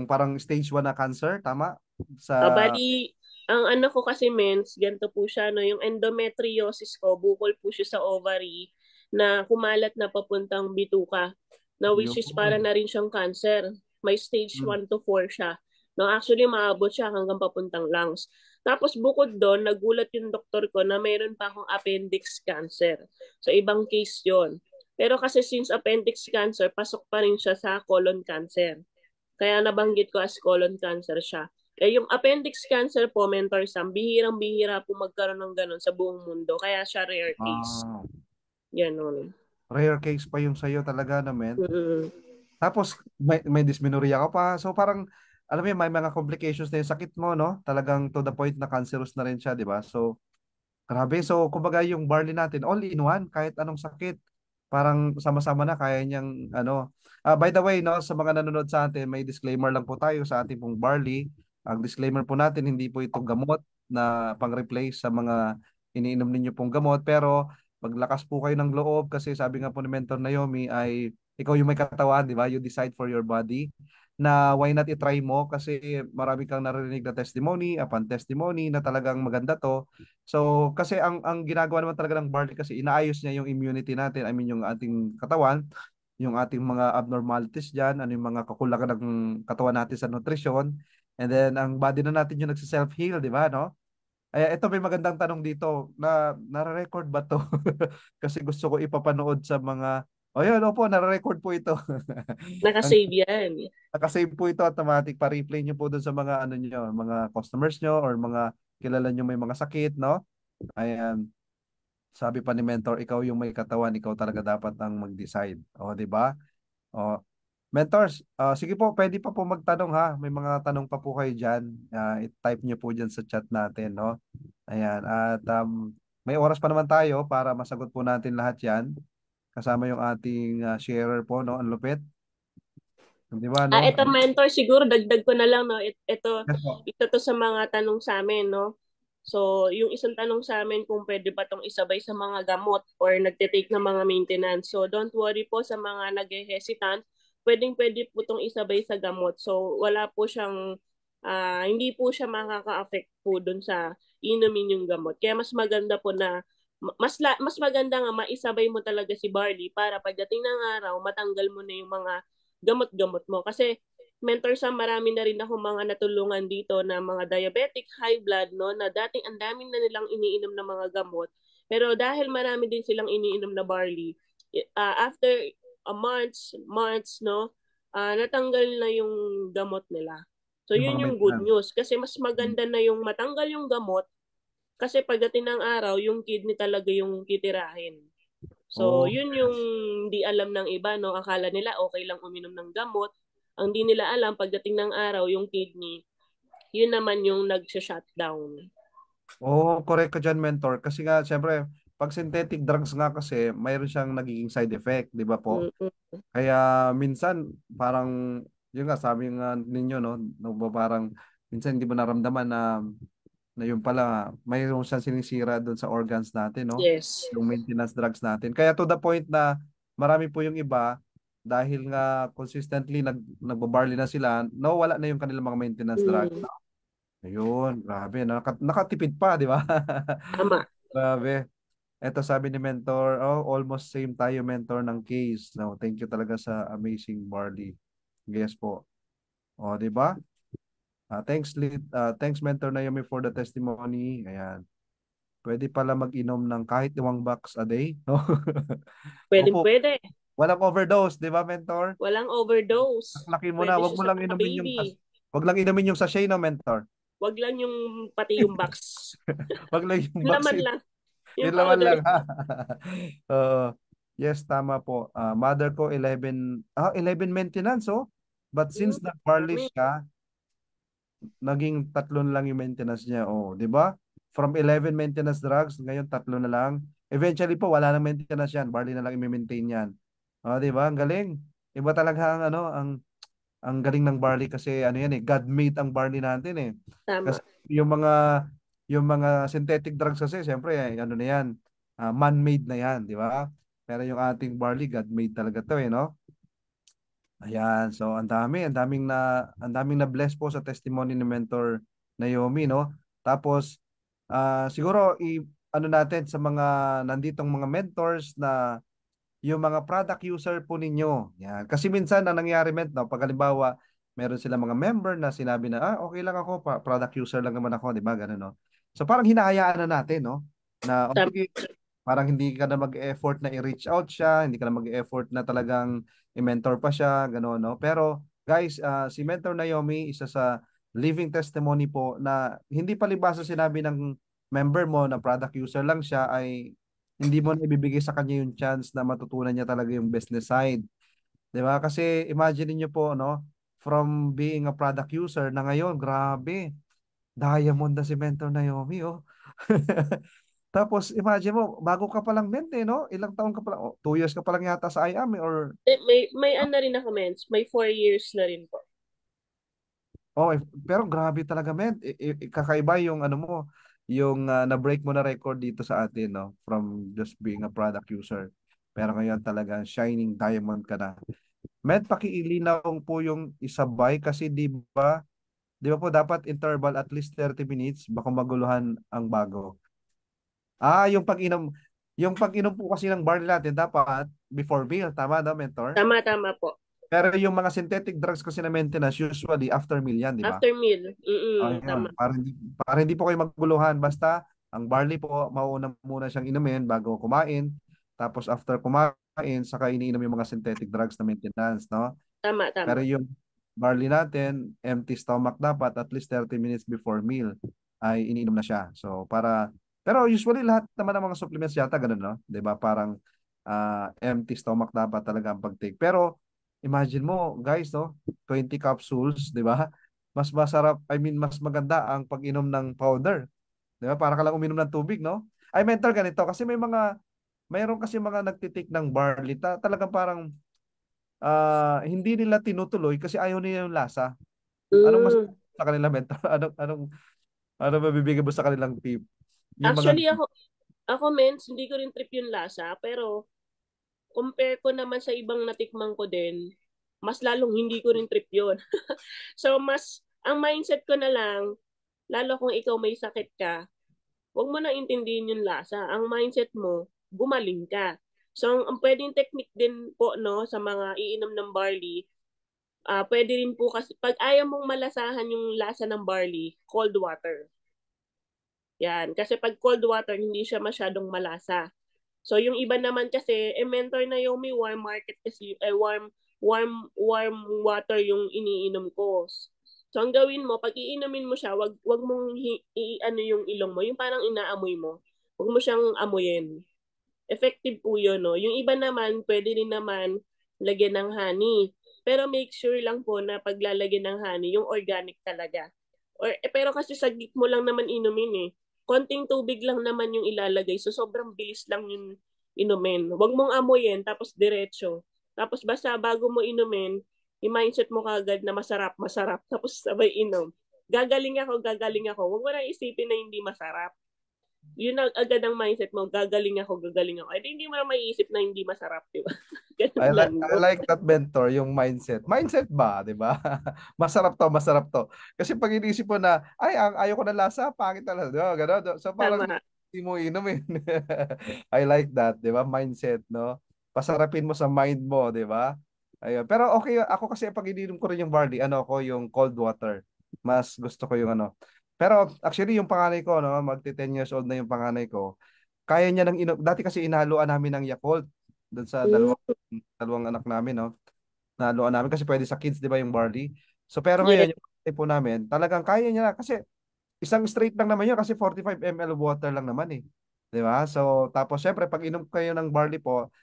parang stage 1 na cancer, tama? Sa, Bali, ang ano ko kasi mens, ganito po siya, no? Yung endometriosis ko, bukol po siya sa ovary na kumalat na papuntang bituka, na which is para yun. na rin siyang cancer. May stage Mm. 1 to 4 siya. No, actually, maabot siya hanggang papuntang lungs. Tapos bukod doon, nagulat yung doktor ko na mayroon pa akong appendix cancer. So, ibang case yon. Pero kasi since appendix cancer, pasok pa rin siya sa colon cancer. Kaya nabanggit ko as colon cancer siya. Eh, yung appendix cancer po, Mentor Sam, bihirang-bihira po magkaroon ng ganun sa buong mundo. Kaya siya rare case. Ah, Ganun. rare case pa yung sa'yo talaga na, men. Mm-mm. Tapos, may dysmenorrhea ka pa. So, parang, alam mo yun, may mga complications na yung sakit mo, no? Talagang to the point na cancerous na rin siya, di ba? So, grabe. So, kumbaga yung barley natin, all in one, kahit anong sakit. Parang sama-sama na, kaya niyang, ano. By the way, no, sa mga nanonood sa atin, may disclaimer lang po tayo sa ating pong barley. Ang disclaimer po natin, hindi po ito gamot na pang-replace sa mga iniinom ninyo pong gamot. Pero, maglakas po kayo ng loob kasi sabi nga po ni Mentor Naomi ay ikaw yung may katawan, di ba? You decide for your body na why not i-try mo kasi marami kang narinig na testimony, upon testimony na talagang maganda to. So, kasi ang ginagawa naman talaga ng barley kasi inaayos niya yung immunity natin, I mean yung ating katawan, yung ating mga abnormalities diyan, ano yung mga kakulangan ng katawan natin sa nutrition. And then ang body na natin yung nagse-self-heal, di ba, no? Ay, ito may magandang tanong dito na nare-record ba to? Kasi gusto ko ipapanood sa mga. Oh, yun, opo, nare-record po ito. Ang Nakasave yan. nakasave po ito automatic pa-replay nyo po dun sa mga ano nyo, mga customers nyo or mga kilala nyo may mga sakit, no? Ayan. Sabi pa ni Mentor, ikaw yung may katawan, ikaw talaga dapat ang mag-decide. O, di ba? O, Mentors, sige po, pwede pa po magtanong ha. May mga tanong pa po kayo dyan. I-type nyo po dyan sa chat natin, no? Ayan. At may oras pa naman tayo para masagot po natin lahat yan. Kasama yung ating sharer po, no? Ang lupit. Di ba, no? Ito, Mentor, siguro dagdag ko na lang, no? Ito, Yes po. ito to sa mga tanong sa amin, no? So, yung isang tanong sa amin kung pwede ba itong isabay sa mga gamot or nagtitake ng mga maintenance. So, don't worry po sa mga nag-hesitant. Pwedeng-pwede po itong isabay sa gamot. So, wala po siyang, hindi po siya makaka-affect po dun sa inumin yung gamot. Kaya mas maganda po na, mas maganda nga maisabay mo talaga si barley para pagdating ng araw, matanggal mo na yung mga gamot-gamot mo. Kasi mentor sa marami na rin ako mga natulungan dito na mga diabetic, high blood, no, na dating ang daming na nilang iniinom ng mga gamot. Pero dahil marami din silang iniinom na barley, after a months, no, natanggal na yung gamot nila. So, Yung mga yun yung good maintenance. news. Kasi mas maganda na yung matanggal yung gamot kasi pagdating ng araw, yung kidney talaga yung titirahin. So, Oh, yun yung di alam ng iba, no? Akala nila okay lang uminom ng gamot. Ang di nila alam, pagdating ng araw, yung kidney, yun naman yung nag-shutdown. oh, correct ka dyan, mentor. Kasi nga, siyempre, pag synthetic drugs nga kasi, mayroon siyang nagiging side effect, di ba po? Mm-mm. Kaya minsan, parang, yun nga, sabi nga ninyo, no parang, minsan hindi mo naramdaman na yung pala, mayroon siyang sinisira doon sa organs natin, no? Yes. Yung maintenance drugs natin. Kaya to the point na marami po yung iba, dahil nga consistently nagbabarley na sila, nawala na yung kanilang mga maintenance drugs. Mm, Ayun, grabe. Nakatipid pa, di ba? tama. Grabe. Eto sabi ni Mentor, oh, almost same tayo Mentor ng case. No, thank you talaga sa amazing barley. Yes po. Oh, di ba? Thanks Mentor Naomi for the testimony. Ayan. Pwede pala mag-inom ng kahit 1 box a day. No? Pwede, Opo, pwede. walang overdose, di ba, Mentor? Walang overdose. Laki mo na, Pwede wag siya mo sa lang mga inumin baby. wag lang inumin yung sachet, no, Mentor. Wag lang yung pati yung box. Wag lang yung Yung laman vaccine. lang. Yung Yun naman powder. lang, ha. Oo. Yes, tama po. Mother ko 11 maintenance, oh. But Mm, since nag-barley dami. siya, naging 3 na lang yung maintenance niya, oh, 'di ba? From 11 maintenance drugs, ngayon 3 na lang. Eventually po wala nang maintenance yan, barley na lang i-maintain yan. Oh, 'di ba? Ang galing. Iba talaga ang galing ng barley kasi ano yan eh, God made ang barley natin eh. Tama. Kasi yung mga synthetic drugs kasi siyempre ano na yan, man-made na yan, di ba? Pero yung ating barley, God made talaga to eh, no? Ayan, so ang daming na bless po sa testimony ni Mentor Naomi, no? Tapos siguro ano natin sa mga nanditong mga mentors na yung mga product user po ninyo. Yan. Kasi minsan ang nangyari no, pag halimbawa, meron sila mga member na sinabi na, okay lang ako, product user lang naman ako, di ba? Ganun, no? So parang hinahayaan na natin, no? Na, Tama. sige, parang hindi ka na mag-effort na i-reach out siya, hindi ka na mag-effort na talagang i-mentor pa siya, gano'n, no? Pero, guys, si Mentor Naomi, isa sa living testimony po na hindi palibasa sinabi ng member mo na product user lang siya ay hindi mo na ibibigay sa kanya yung chance na matutunan niya talaga yung business side. 'Di ba? Kasi imagine niyo po, no, from being a product user na ngayon, grabe, diamond na si Mentor Naomi, oh. Tapos imagine mo, bago ka pa lang mente, no? Ilang taon ka pa lang, 2 years ka pa lang yata sa IAM or May ano na rin ako, mens. May 4 years na rin po. oh, pero grabe talaga, men. Kakaiba yung ano mo, yung na-break mo na record dito sa atin, no? From just being a product user. Pero ngayon talaga, shining diamond ka na. Med, pakiilinaw po yung isabay kasi di ba po dapat interval at least 30 minutes baka maguluhan ang bago. Yung pag-inom po kasi ng barley natin dapat before meal, tama no, mentor? Tama, tama po. Pero yung mga synthetic drugs kasi na maintenance usually after meal yan, di ba? After meal. Ayun, Tama. para hindi po kayo maguluhan basta ang barley po mauna muna siyang inumin bago kumain. Tapos after kumain, saka iniinom yung mga synthetic drugs na maintenance, no? Tama, Pero tama. yung barley natin, empty stomach dapat at least 30 minutes before meal ay iniinom na siya. Pero usually lahat naman ng mga supplements yata ganun, no? 'Di ba? Parang empty stomach dapat talaga ang pag-take. Pero imagine mo, guys, no? 20 capsules, 'di ba? Mas masarap, I mean, mas maganda ang pag-inom ng powder. 'Di ba? Para ka lang uminom ng tubig, no? Ay, mental ganito kasi mayroon kasi mga nagtitik ng barley talagang parang hindi nila tinutuloy kasi ayaw nila yung lasa. Anong mas Mm. sa kanila mentor? Anong Ano mabibigay mo sa kanilang tip? Yung mga Actually, ako mens, hindi ko rin trip yung lasa, pero compare ko naman sa ibang natikman ko din, mas lalong hindi ko rin trip yun. So, ang mindset ko na lang, lalo kung ikaw may sakit ka, huwag mo na intindihin yung lasa. Ang mindset mo, gumaling ka. So, ang pwedeng technique din po, no, sa mga iinom ng barley, pwede rin po kasi, pag ayaw mong malasahan yung lasa ng barley, cold water. Yan. Kasi pag cold water, hindi siya masyadong malasa. So, yung iba naman kasi, mentor na yung may warm market kasi, warm water yung iniinom ko. So, ang gawin mo, pag iinumin mo siya, wag mong ano yung ilong mo, yung parang inaamoy mo. Wag mo siyang amuyin. Effective po yun, no? Yung iba naman, pwede rin naman lagyan ng honey. Pero make sure lang po na paglalagyan ng honey, yung organic talaga. Pero kasi saglit mo lang naman inumin eh. Konting tubig lang naman yung ilalagay. So sobrang bilis lang yung inumin. Huwag mong amoyin, tapos diretso. Tapos basta bago mo inumin, i-mindset mo kagad na masarap, masarap. Tapos sabay inom. Gagaling ako. Huwag mo na isipin na hindi masarap. Yun agad ang mindset mo, gagaling ako, gagaling ako. Eh, di hindi mo na maiisip na hindi masarap, di ba? Ganun lang. I like that mentor, yung mindset. Mindset ba, 'di ba? Masarap to, masarap to. Kasi pag iniisip mo na, ay, ayaw ko ng lasa, pangit talaga. Di ba? Ganun. So parang Tama. hindi mo inumin. I like that, 'di ba? Mindset, no? Pasarapin mo sa mind mo, 'di ba? Ayun. Pero okay, ako kasi pag ininom ko rin yung barley, ano ko, yung cold water. Mas gusto ko yung ano. Pero actually yung panganay ko, no, magti 10 years old na yung panganay ko. Kaya niya nang inom. Dati kasi inahaluan namin ng Yakult doon sa Mm, dalawang anak namin, no? Nahaluan namin kasi pwede sa kids, 'di ba, yung barley. So pero yes. ngayon yung barley po namin, talagang kaya niya na kasi isang straight lang naman yun kasi 45 ml of water lang naman eh. 'Di ba? So tapos syempre pag inom kayo ng barley po,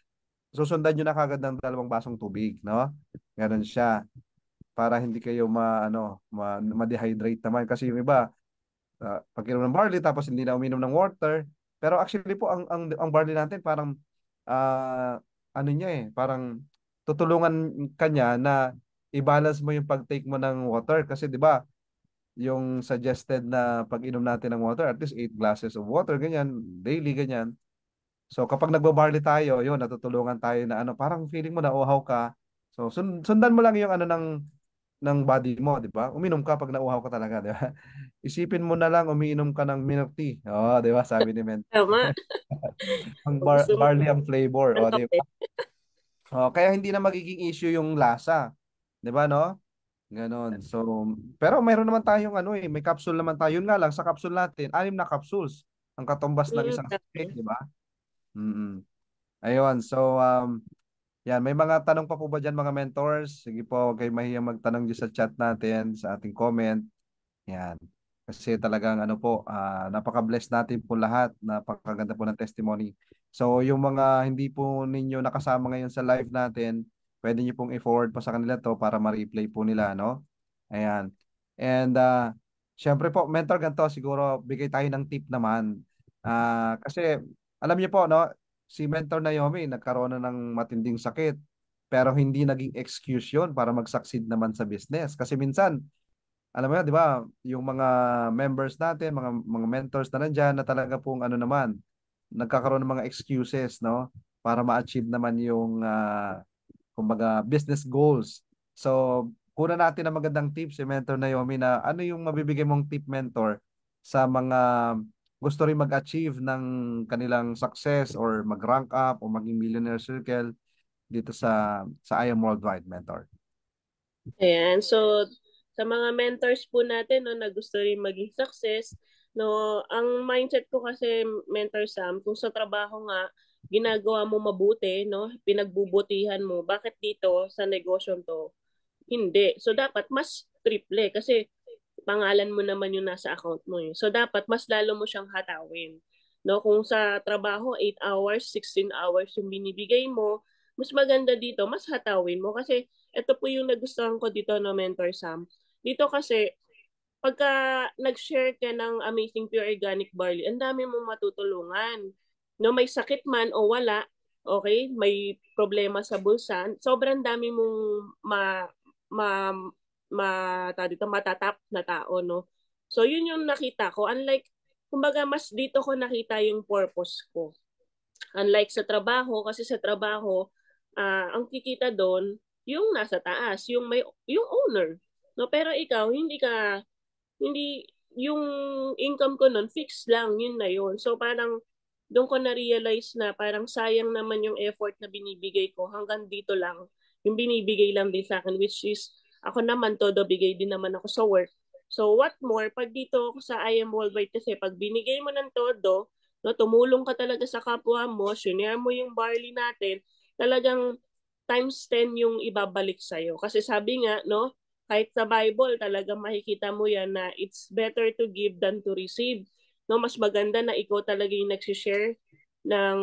susundan niyo na kagad ng 2 basong tubig, no? Ganun siya para hindi kayo ma-dehydrate naman kasi yung iba pag inom ng barley tapos hindi na uminom ng water. Pero actually po ang barley natin parang ah ano niya parang tutulungan kanya na i-balance mo yung pag-take mo ng water kasi 'di ba yung suggested na pag-inom natin ng water at least 8 glasses of water ganyan daily ganyan. So kapag nagba-barley tayo, yun natutulungan tayo na ano parang feeling mo na uhaw ka. So sundan mo lang yung ano ng body mo, 'di ba? Uminom ka pag nauhaw ka talaga, 'di ba? Isipin mo na lang umiinom ka ng milk tea. Oh, 'di ba? Sabi ni Men. Tama. Ang Kung gusto mo, barley ang flavor, ang oh, 'di kape. ba? Oh, kaya hindi na magiging issue yung lasa, 'di ba, no? Ganon. So, pero mayroon naman tayong ano may capsule naman tayo. Yun nga lang sa capsule natin, 6 na capsules ang katumbas ng isang stick, Tama. 'di ba? Mm. Ayun. So, yan, may mga tanong pa po ba dyan mga mentors? Sige po, huwag kayong mahiyang magtanong dyan sa chat natin, sa ating comment. Yan. Kasi talagang ano po, napaka-bless natin po lahat. Napakaganda po ng testimony. So, yung mga hindi po ninyo nakasama ngayon sa live natin, pwede nyo pong i-forward pa sa kanila to para ma-replay po nila, no? Ayan. And, syempre po, mentor ganito, siguro bigay tayo ng tip naman. Kasi, alam niyo po, no? Si Mentor Naomi, nagkaroon na ng matinding sakit. Pero hindi naging excuse yun para mag-succeed naman sa business. Kasi minsan, alam mo yan, di ba, yung mga members natin, mga mentors na nandyan na talaga pong ano naman, nagkakaroon ng mga excuses, no? Para ma-achieve naman yung, kumbaga, business goals. So, kuna natin ang magandang tips si Mentor Naomi na ano yung mabibigay mong tip, Mentor, sa mga gusto rin mag-achieve ng kanilang success or mag-rank up o maging millionaire circle dito sa I Am Worldwide, Mentor. Ayan. So, sa mga mentors po natin, no, na gusto rin maging success, no, ang mindset ko kasi, Mentor Sam, kung sa trabaho nga, ginagawa mo mabuti, no, pinagbubutihan mo, bakit dito sa negosyo to, hindi. So, dapat mas triple kasi pangalan mo naman yung nasa account mo eh. So, dapat mas lalo mo siyang hatawin. No, kung sa trabaho, 8 hours, 16 hours yung binibigay mo, mas maganda dito, mas hatawin mo. Kasi ito po yung nagustuhan ko dito no Mentor Sam. Dito kasi, pagka nag-share ka ng Amazing Pure Organic Barley, ang dami mong matutulungan. No, may sakit man o wala, okay, may problema sa bulsa, sobrang dami mong ma, ma, dito, matatap na tao, no? So yun yung nakita ko. Unlike, kumbaga mas dito ko nakita yung purpose ko. Unlike sa trabaho, kasi sa trabaho, ang kikita doon, yung nasa taas, yung owner. No, pero ikaw, hindi, yung income ko nun, fixed lang, yun na yun. So parang, doon ko na-realize na parang sayang naman yung effort na binibigay ko. Hanggang dito lang, yung binibigay lang din sa akin, which is, ako naman, todo bigay din naman ako sa work. So what more, pag dito ako sa I Am Worldwide kasi, pag binigay mo ng todo, no, tumulong ka talaga sa kapwa mo, share mo yung barley natin, talagang times 10 yung ibabalik sa'yo. Kasi sabi nga, no, kahit sa Bible, talagang makikita mo yan na it's better to give than to receive. No, mas maganda na ikaw talaga yung nagsishare ng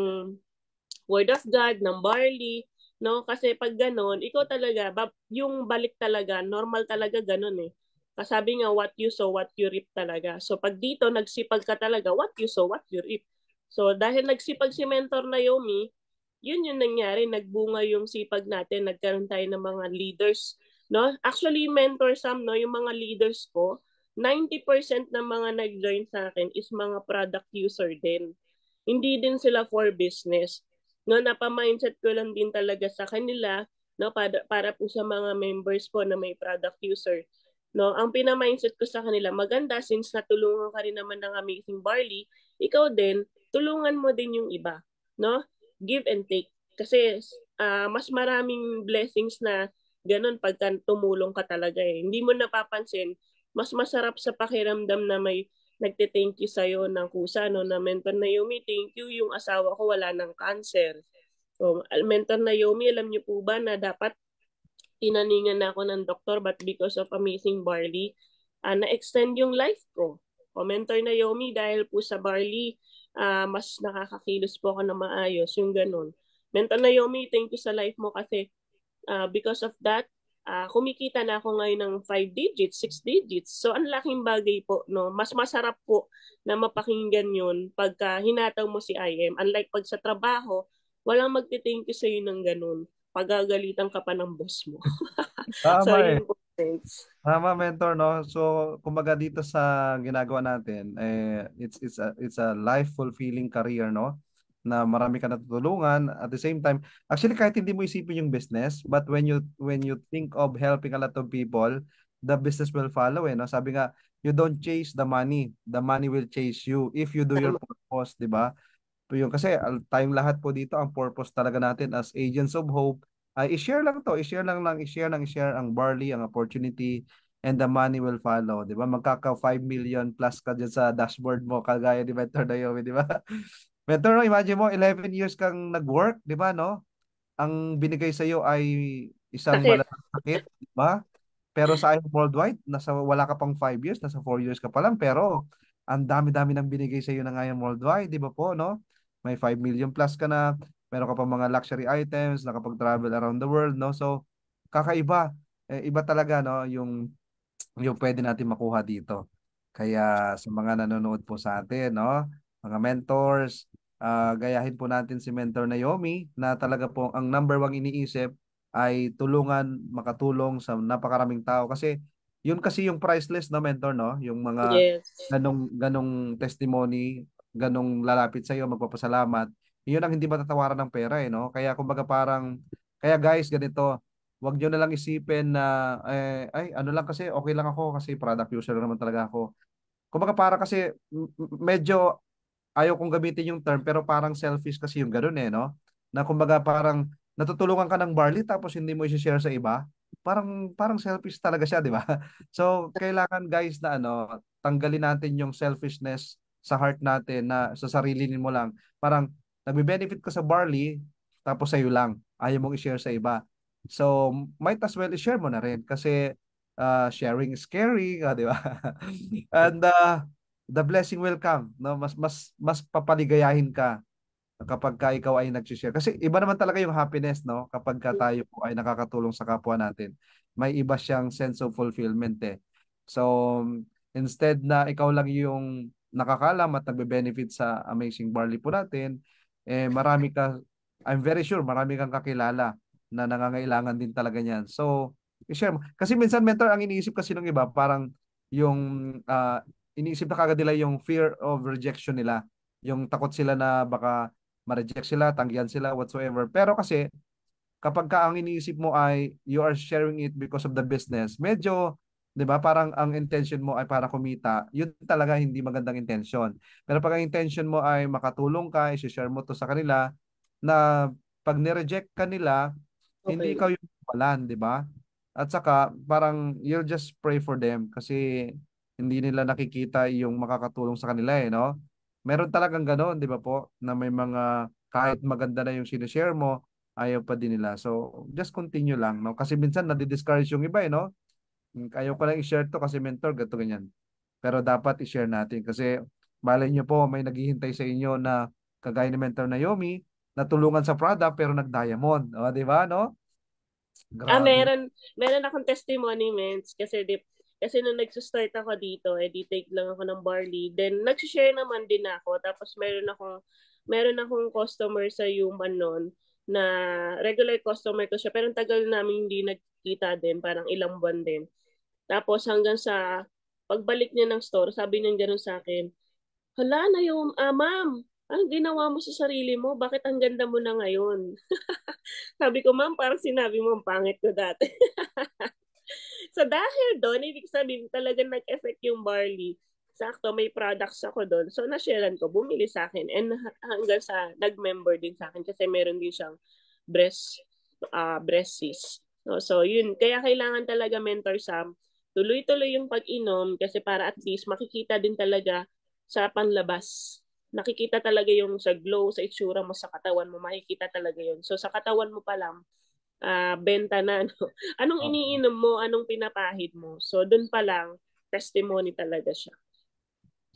word of God, ng barley, no? Kasi pag ganun, ikaw talaga, yung balik talaga, normal talaga ganun eh. Kasabi nga, what you sow, what you reap talaga. So pag dito, nagsipag ka talaga, what you sow, what you reap. So dahil nagsipag si Mentor Naomi, yun yung nangyari, nagbunga yung sipag natin, nagkaroon tayo ng mga leaders, no? Actually, Mentor Sam, no, yung mga leaders ko, 90% ng mga nag-join sa akin is mga product user din. Hindi din sila for business. No, napa-mindset ko lang din talaga sa kanila, no, para po sa mga members ko na may product user. No, ang pina-mindset ko sa kanila, maganda since natulungan ka rin naman ng Amazing Barley, ikaw din, tulungan mo din yung iba, no? Give and take. Kasi mas maraming blessings na ganun pagka tumulong ka talaga eh. Hindi mo napapansin, mas masarap sa pakiramdam na may nagte-thank you sa'yo ng kusa, no, na Mentor Naomi, thank you, yung asawa ko wala ng cancer. So, Mentor Naomi, alam niyo po ba na dapat tinaningan na ako ng doktor but because of Amazing Barley, na-extend yung life ko. O Mentor Naomi, dahil po sa barley, mas nakakakilos po ako na maayos, yung ganun. Mentor Naomi, thank you sa life mo kasi because of that, kumikita na ako ngayon ng 5 digits, 6 digits. So, ang laking bagay po, no? Mas masarap po na mapakinggan yun pagka hinataw mo si IM. Unlike pag sa trabaho, walang magte-thank you sa'yo ng ganun. Pagagalitan ka pa ng boss mo. So, Tama eh. yun po, thanks. Tama, mentor, no? So, kumbaga dito sa ginagawa natin, it's a life fulfilling career, no? Na marami ka natutulungan at the same time, actually kahit hindi mo isipin yung business, but when you think of helping a lot of people, the business will follow, eh, no? Sabi nga, you don't chase the money will chase you if you do your Tama. purpose, di ba? Yung kasi tayong lahat po dito ang purpose talaga natin as agents of hope ay i-share lang to, i-share ang barley, ang opportunity and the money will follow, 'di ba? Magkaka 5 million plus ka diyan sa dashboard mo kagaya ni Mentor Naomi, 'di ba? Mentor, no, imagine mo 11 years kang nag-work, 'di ba, no? Ang binigay sa iyo ay isang Sakit. malaking sakit, 'di ba? Pero sa IHOP Worldwide, wala ka pang 5 years, nasa 4 years ka pa lang, pero ang dami-dami nang binigay sa iyo ng IHOP Worldwide, di ba po, no? May 5 million plus ka na, meron ka pa mga luxury items, nakapag-travel around the world, no? So, kakaiba. Iba talaga, no? Yung pwede natin makuha dito. Kaya sa mga nanonood po sa atin, no? Mga mentors, gayahin po natin si Mentor Naomi na talaga po ang number one iniisip ay tulungan, makatulong sa napakaraming tao kasi yun kasi yung priceless na mentor, no? Yung mga Yes. ganong testimony, ganong lalapit sa iyo, magpapasalamat. Yun ang hindi matatawaran ng pera, eh, no? Kaya kumbaga parang kaya guys, ganito, wag nyo na lang isipin na ay ano lang kasi okay lang ako kasi product user lang naman talaga ako. Kumbaga para kasi medyo ayaw kong gamitin yung term pero parang selfish kasi yung ganoon, eh, no? Na kumbaga parang natutulungan ka ng barley tapos hindi mo i-share sa iba. Parang selfish talaga siya, di ba? So kailangan guys na tanggalin natin yung selfishness sa heart natin na sa sarili mo lang. Parang nagbe-benefit ka sa barley tapos sa iyo lang. Ayaw mong i-share sa iba. So might as well i-share mo na rin kasi sharing is caring, di ba? And the blessing will come, no? Mas papaligayahin ka kapag ka ikaw ay nag-share. Kasi iba naman talaga yung happiness, no? Kapag ka tayo po ay nakakatulong sa kapwa natin. May iba siyang sense of fulfillment, eh. So, instead na ikaw lang yung nakakalam at nagbe-benefit sa Amazing Barley po natin, marami ka, I'm very sure, marami kang kakilala na nangangailangan din talaga niyan. So, i-share mo. Kasi minsan, mentor, ang iniisip kasi ng iba, parang yung iniisip na kagad nila yung fear of rejection nila. Yung takot sila na baka ma-reject sila, tanggihan sila, whatsoever. Pero kasi, kapag ka ang iniisip mo ay you are sharing it because of the business, medyo, 'di ba, parang ang intention mo ay para kumita, yun talaga hindi magandang intention. Pero pag ang intention mo ay makatulong ka, i-share mo to sa kanila na pag ni-reject ka nila, hindi Okay. ikaw yung walan, 'di ba? At saka parang you'll just pray for them kasi hindi nila nakikita yung makakatulong sa kanila no? Meron talagang ganoon, 'di ba po, na may mga kahit maganda na yung sinishare mo, ayaw pa din nila. So, just continue lang, no? Kasi minsan nadi-discourage yung iba, no? Ayaw ko lang i-share to kasi mentor, gato ganyan. Pero dapat i-share natin kasi malay nyo po, may naghihintay sa inyo na kagaya ni Mentor Naomi, natulungan sa product pero nag-diamond. O, di ba, no? Grabe. Meron akong testimony, mens, kasi nung nag-start ako dito, di take lang ako ng barley. Then, nag-share naman din ako. Tapos, meron akong customer sa human noon na regular customer ko siya. Pero ang tagal namin hindi nagkita din, parang ilang buwan din. Tapos, hanggang sa pagbalik niya ng store, sabi niya gano'n sa akin, hala na yung, ma'am, anong ginawa mo sa sarili mo? Bakit ang ganda mo na ngayon? Sabi ko, ma'am, parang sinabi mo ang pangit ko dati. So dahil doon, ibig sabihin talaga nag-effect yung barley. Sakto, may products ako doon. So nasharean ko, bumili sa akin. And hanggang sa nag-member din sa akin kasi meron din siyang breast cyst. So yun, kaya kailangan talaga mentor Sam, tuloy-tuloy yung pag-inom kasi para at least makikita din talaga sa panlabas. Nakikita talaga yung sa glow, sa itsura mo, sa katawan mo, makikita talaga yun. So sa katawan mo pa lang, benta na. No? Anong Oo. iniinom mo? Anong pinapahid mo? So, dun pa lang, testimony talaga siya.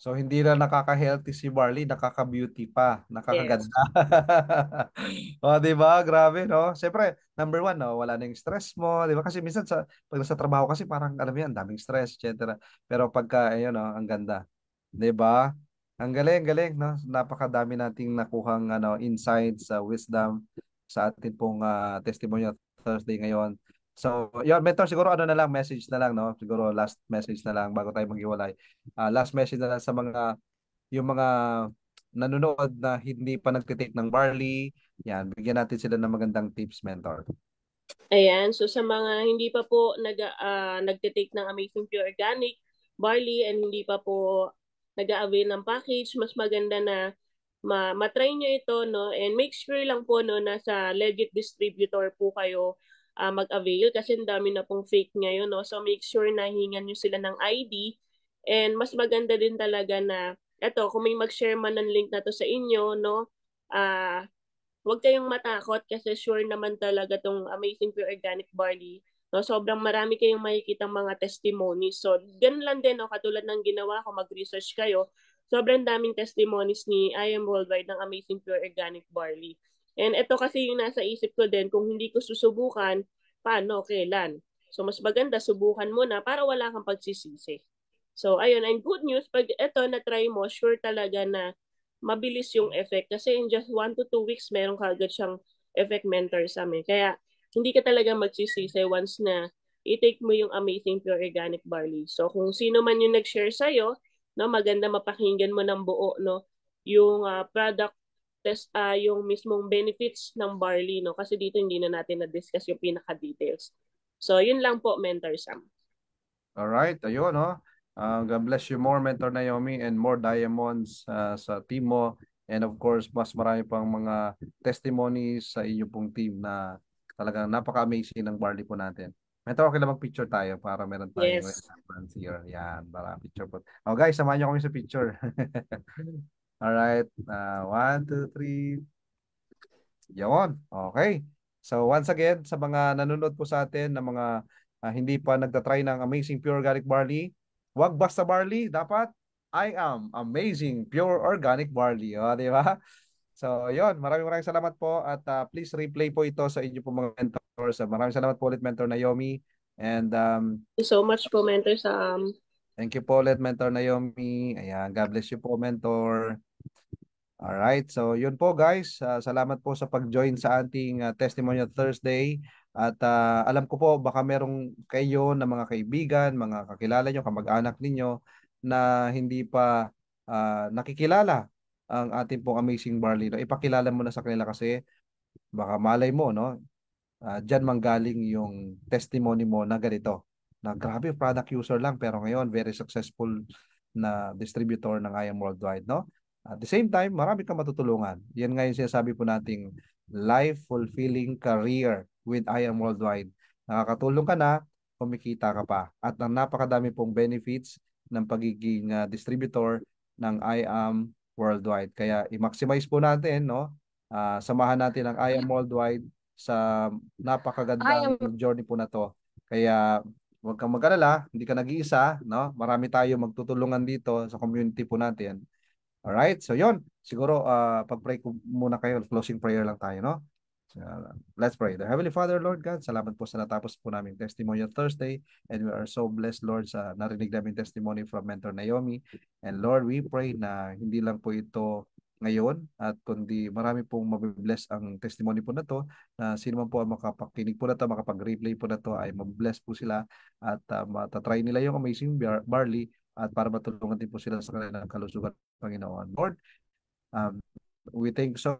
So, hindi na nakaka-healthy si Barley, nakaka-beauty pa, Yes. nakakaganda. O, di ba? Grabe, no? Siyempre, number one, no? Wala na yung stress mo, di ba? Kasi minsan, pag nasa trabaho kasi, parang, alam mo yan, daming stress, etc. Pero pagka, ayun, no? Ang ganda. Di ba? Ang galing, galing, no? Napakadami nating nakuhang, insights, wisdom sa ating pong testimonial Thursday ngayon. So, yun, mentor, siguro ano na lang, message na lang, no? Siguro last message na lang bago tayo maghiwalay. Last message na lang sa yung mga nanonood na hindi pa nagtitake ng barley. Yan, bigyan natin sila ng magandang tips, mentor. Ayan. So, sa mga hindi pa po nagtitake ng Amazing Pure Organic barley and hindi pa po nag-avail ng package, mas maganda na matry nyo ito, no? And make sure lang po, no, na sa legit distributor po kayo mag-avail kasi ang dami na pong fake ngayon, no? So, make sure na hingan nyo sila ng ID. And mas maganda din talaga na, eto, kung may mag-share man ng link na to sa inyo, no? Ah, huwag kayong matakot kasi sure naman talaga tong Amazing Pure Organic Barley. No, sobrang marami kayong makikitang mga testimonies. So, ganun lang din, no, katulad ng ginawa ko, mag-research kayo. Sobrang daming testimonies ni I Am Worldwide ng Amazing Pure Organic Barley. And ito kasi yung nasa isip ko din, kung hindi ko susubukan, paano, kailan? So, mas maganda, subukan mo na para wala kang pagsisisi. So, ayun, and good news, pag ito na-try mo, sure talaga na mabilis yung effect kasi in just 1 to 2 weeks meron ka agad siyang effect mentor sa amin. Kaya hindi ka talaga magsisisi once na i-take mo yung Amazing Pure Organic Barley. So kung sino man yung nag-share sa'yo, no, maganda mapakinggan mo ng buo, no, yung product test, yung mismong benefits ng barley, no, kasi dito hindi na natin na-discuss yung pinaka-details. So yun lang po, Mentor Sam. Alright, ayun, no? God bless you more, Mentor Naomi, and more diamonds sa team mo. And of course, mas marami pang mga testimonies sa inyo pong team na talagang napaka-amazing ng barley po natin. Mentor, okay lang mag-picture tayo para meron tayong Yes. remembrance here. Yan, para picture po. Oh, guys, samahan niyo kami sa picture. Alright, 1, 2, 3. Yun, okay. So once again, sa mga nanonood po sa atin na mga hindi pa nagtatry ng Amazing Pure Organic Barley, wag basta barley, dapat I am Amazing Pure Organic Barley. O, di ba? So, yun. Maraming maraming salamat po at please replay po ito sa inyo po mga mentors. Maraming salamat po ulit, Mentor Naomi. And Thank you so much po, Mentor Sam. thank you po ulit, Mentor Naomi. Ayan, God bless you po, Mentor. Alright, so yun po guys. Salamat po sa pag-join sa ating Testimonial Thursday. At alam ko po baka merong kayo na mga kaibigan, mga kakilala nyo, kamag-anak ninyo na hindi pa nakikilala ang ating pong amazing barley, no? Ipakilala mo na sa kanila kasi baka malay mo, no? Diyan manggaling yung testimony mo na ganito. Na grabe, product user lang pero ngayon very successful na distributor ng IM Worldwide, no? At the same time, marami kang matutulungan. Yan nga yung sinasabi po nating life-fulfilling career with IM Worldwide. Nakakatulong ka na, kumikita ka pa. At ang napakadami pong benefits ng pagiging distributor ng IM Worldwide. Kaya i-maximize po natin, no? Samahan natin ang IM Worldwide sa napakagandang journey po na to. Kaya huwag kang mag-alala, hindi ka nag-iisa, no? Marami tayo magtutulungan dito sa community po natin. Alright, so yon. Siguro pag-pray ko muna kayo, closing prayer lang tayo, no? Let's pray. The Heavenly Father, Lord God, salamat po sa natapos po namin Testimonial Thursday, and we are so blessed, Lord, sa narinig namin testimony from Mentor Naomi. And Lord, we pray na hindi lang po ito ngayon at kundi marami pong mabibless ang testimony po na to, na sino man po ang makapakinig po na to, makapag-replay po na to ay mabibless po sila at matatry nila yung amazing barley at para matulungan din po sila sa kanilang kalusugan, Panginoon. Lord, we thank so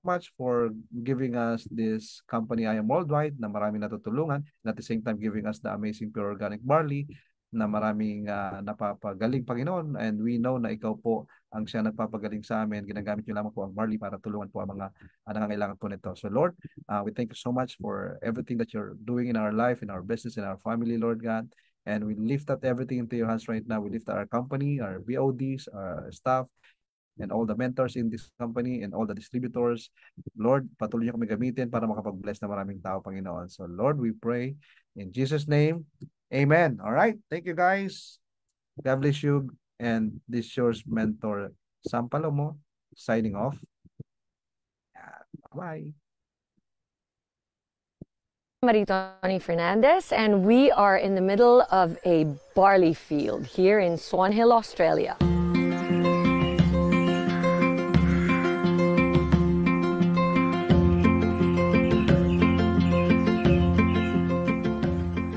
much for giving us this company IM Worldwide na maraming natutulungan, and at the same time giving us the amazing pure organic barley na maraming napapagaling, Panginoon, and we know na ikaw po ang siya nagpapagaling sa amin. Ginagamit niyo lamang po ang barley para tulungan po ang mga nangangailangan po nito. So Lord, we thank you so much for everything that you're doing in our life, in our business, in our family, Lord God, and we lift up everything into your hands right now. We lift up our company, our BODs, our staff, and all the mentors in this company and all the distributors. Lord, patuloy niyo kami gamitin para makapag-bless na maraming tao, Panginoon. So Lord, we pray in Jesus' name. Amen. All right. Thank you, guys. God bless you. And this is your mentor, Sam Palomo, signing off. Bye. Maritoni Fernandez, and we are in the middle of a barley field here in Swan Hill, Australia.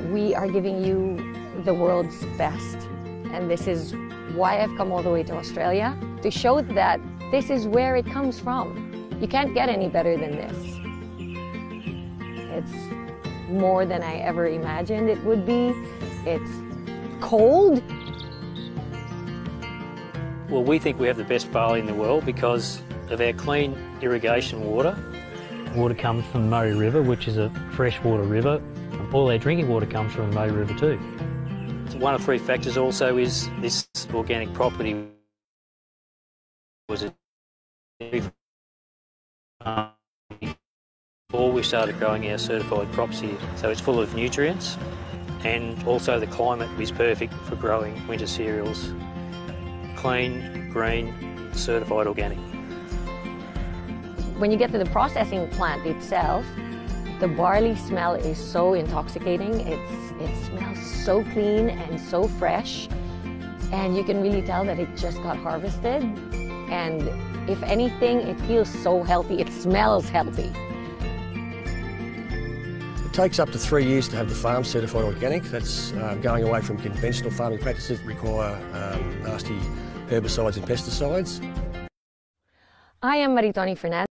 We are giving you the world's best, and this is why I've come all the way to Australia, to show that this is where it comes from. You can't get any better than this. It's more than I ever imagined it would be. It's cold. Well, we think we have the best barley in the world because of our clean irrigation water. Water comes from the Murray River, which is a freshwater river. All our drinking water comes from the Murray River too. One of three factors also is this organic property was before we started growing our certified crops here. So it's full of nutrients, and also the climate is perfect for growing winter cereals. Clean, green, certified organic. When you get to the processing plant itself, the barley smell is so intoxicating. It smells so clean and so fresh, and you can really tell that it just got harvested. And if anything, it feels so healthy. It smells healthy. It takes up to 3 years to have the farm certified organic. That's going away from conventional farming practices that require nasty herbicides and pesticides. I am Maritoni Fernandez.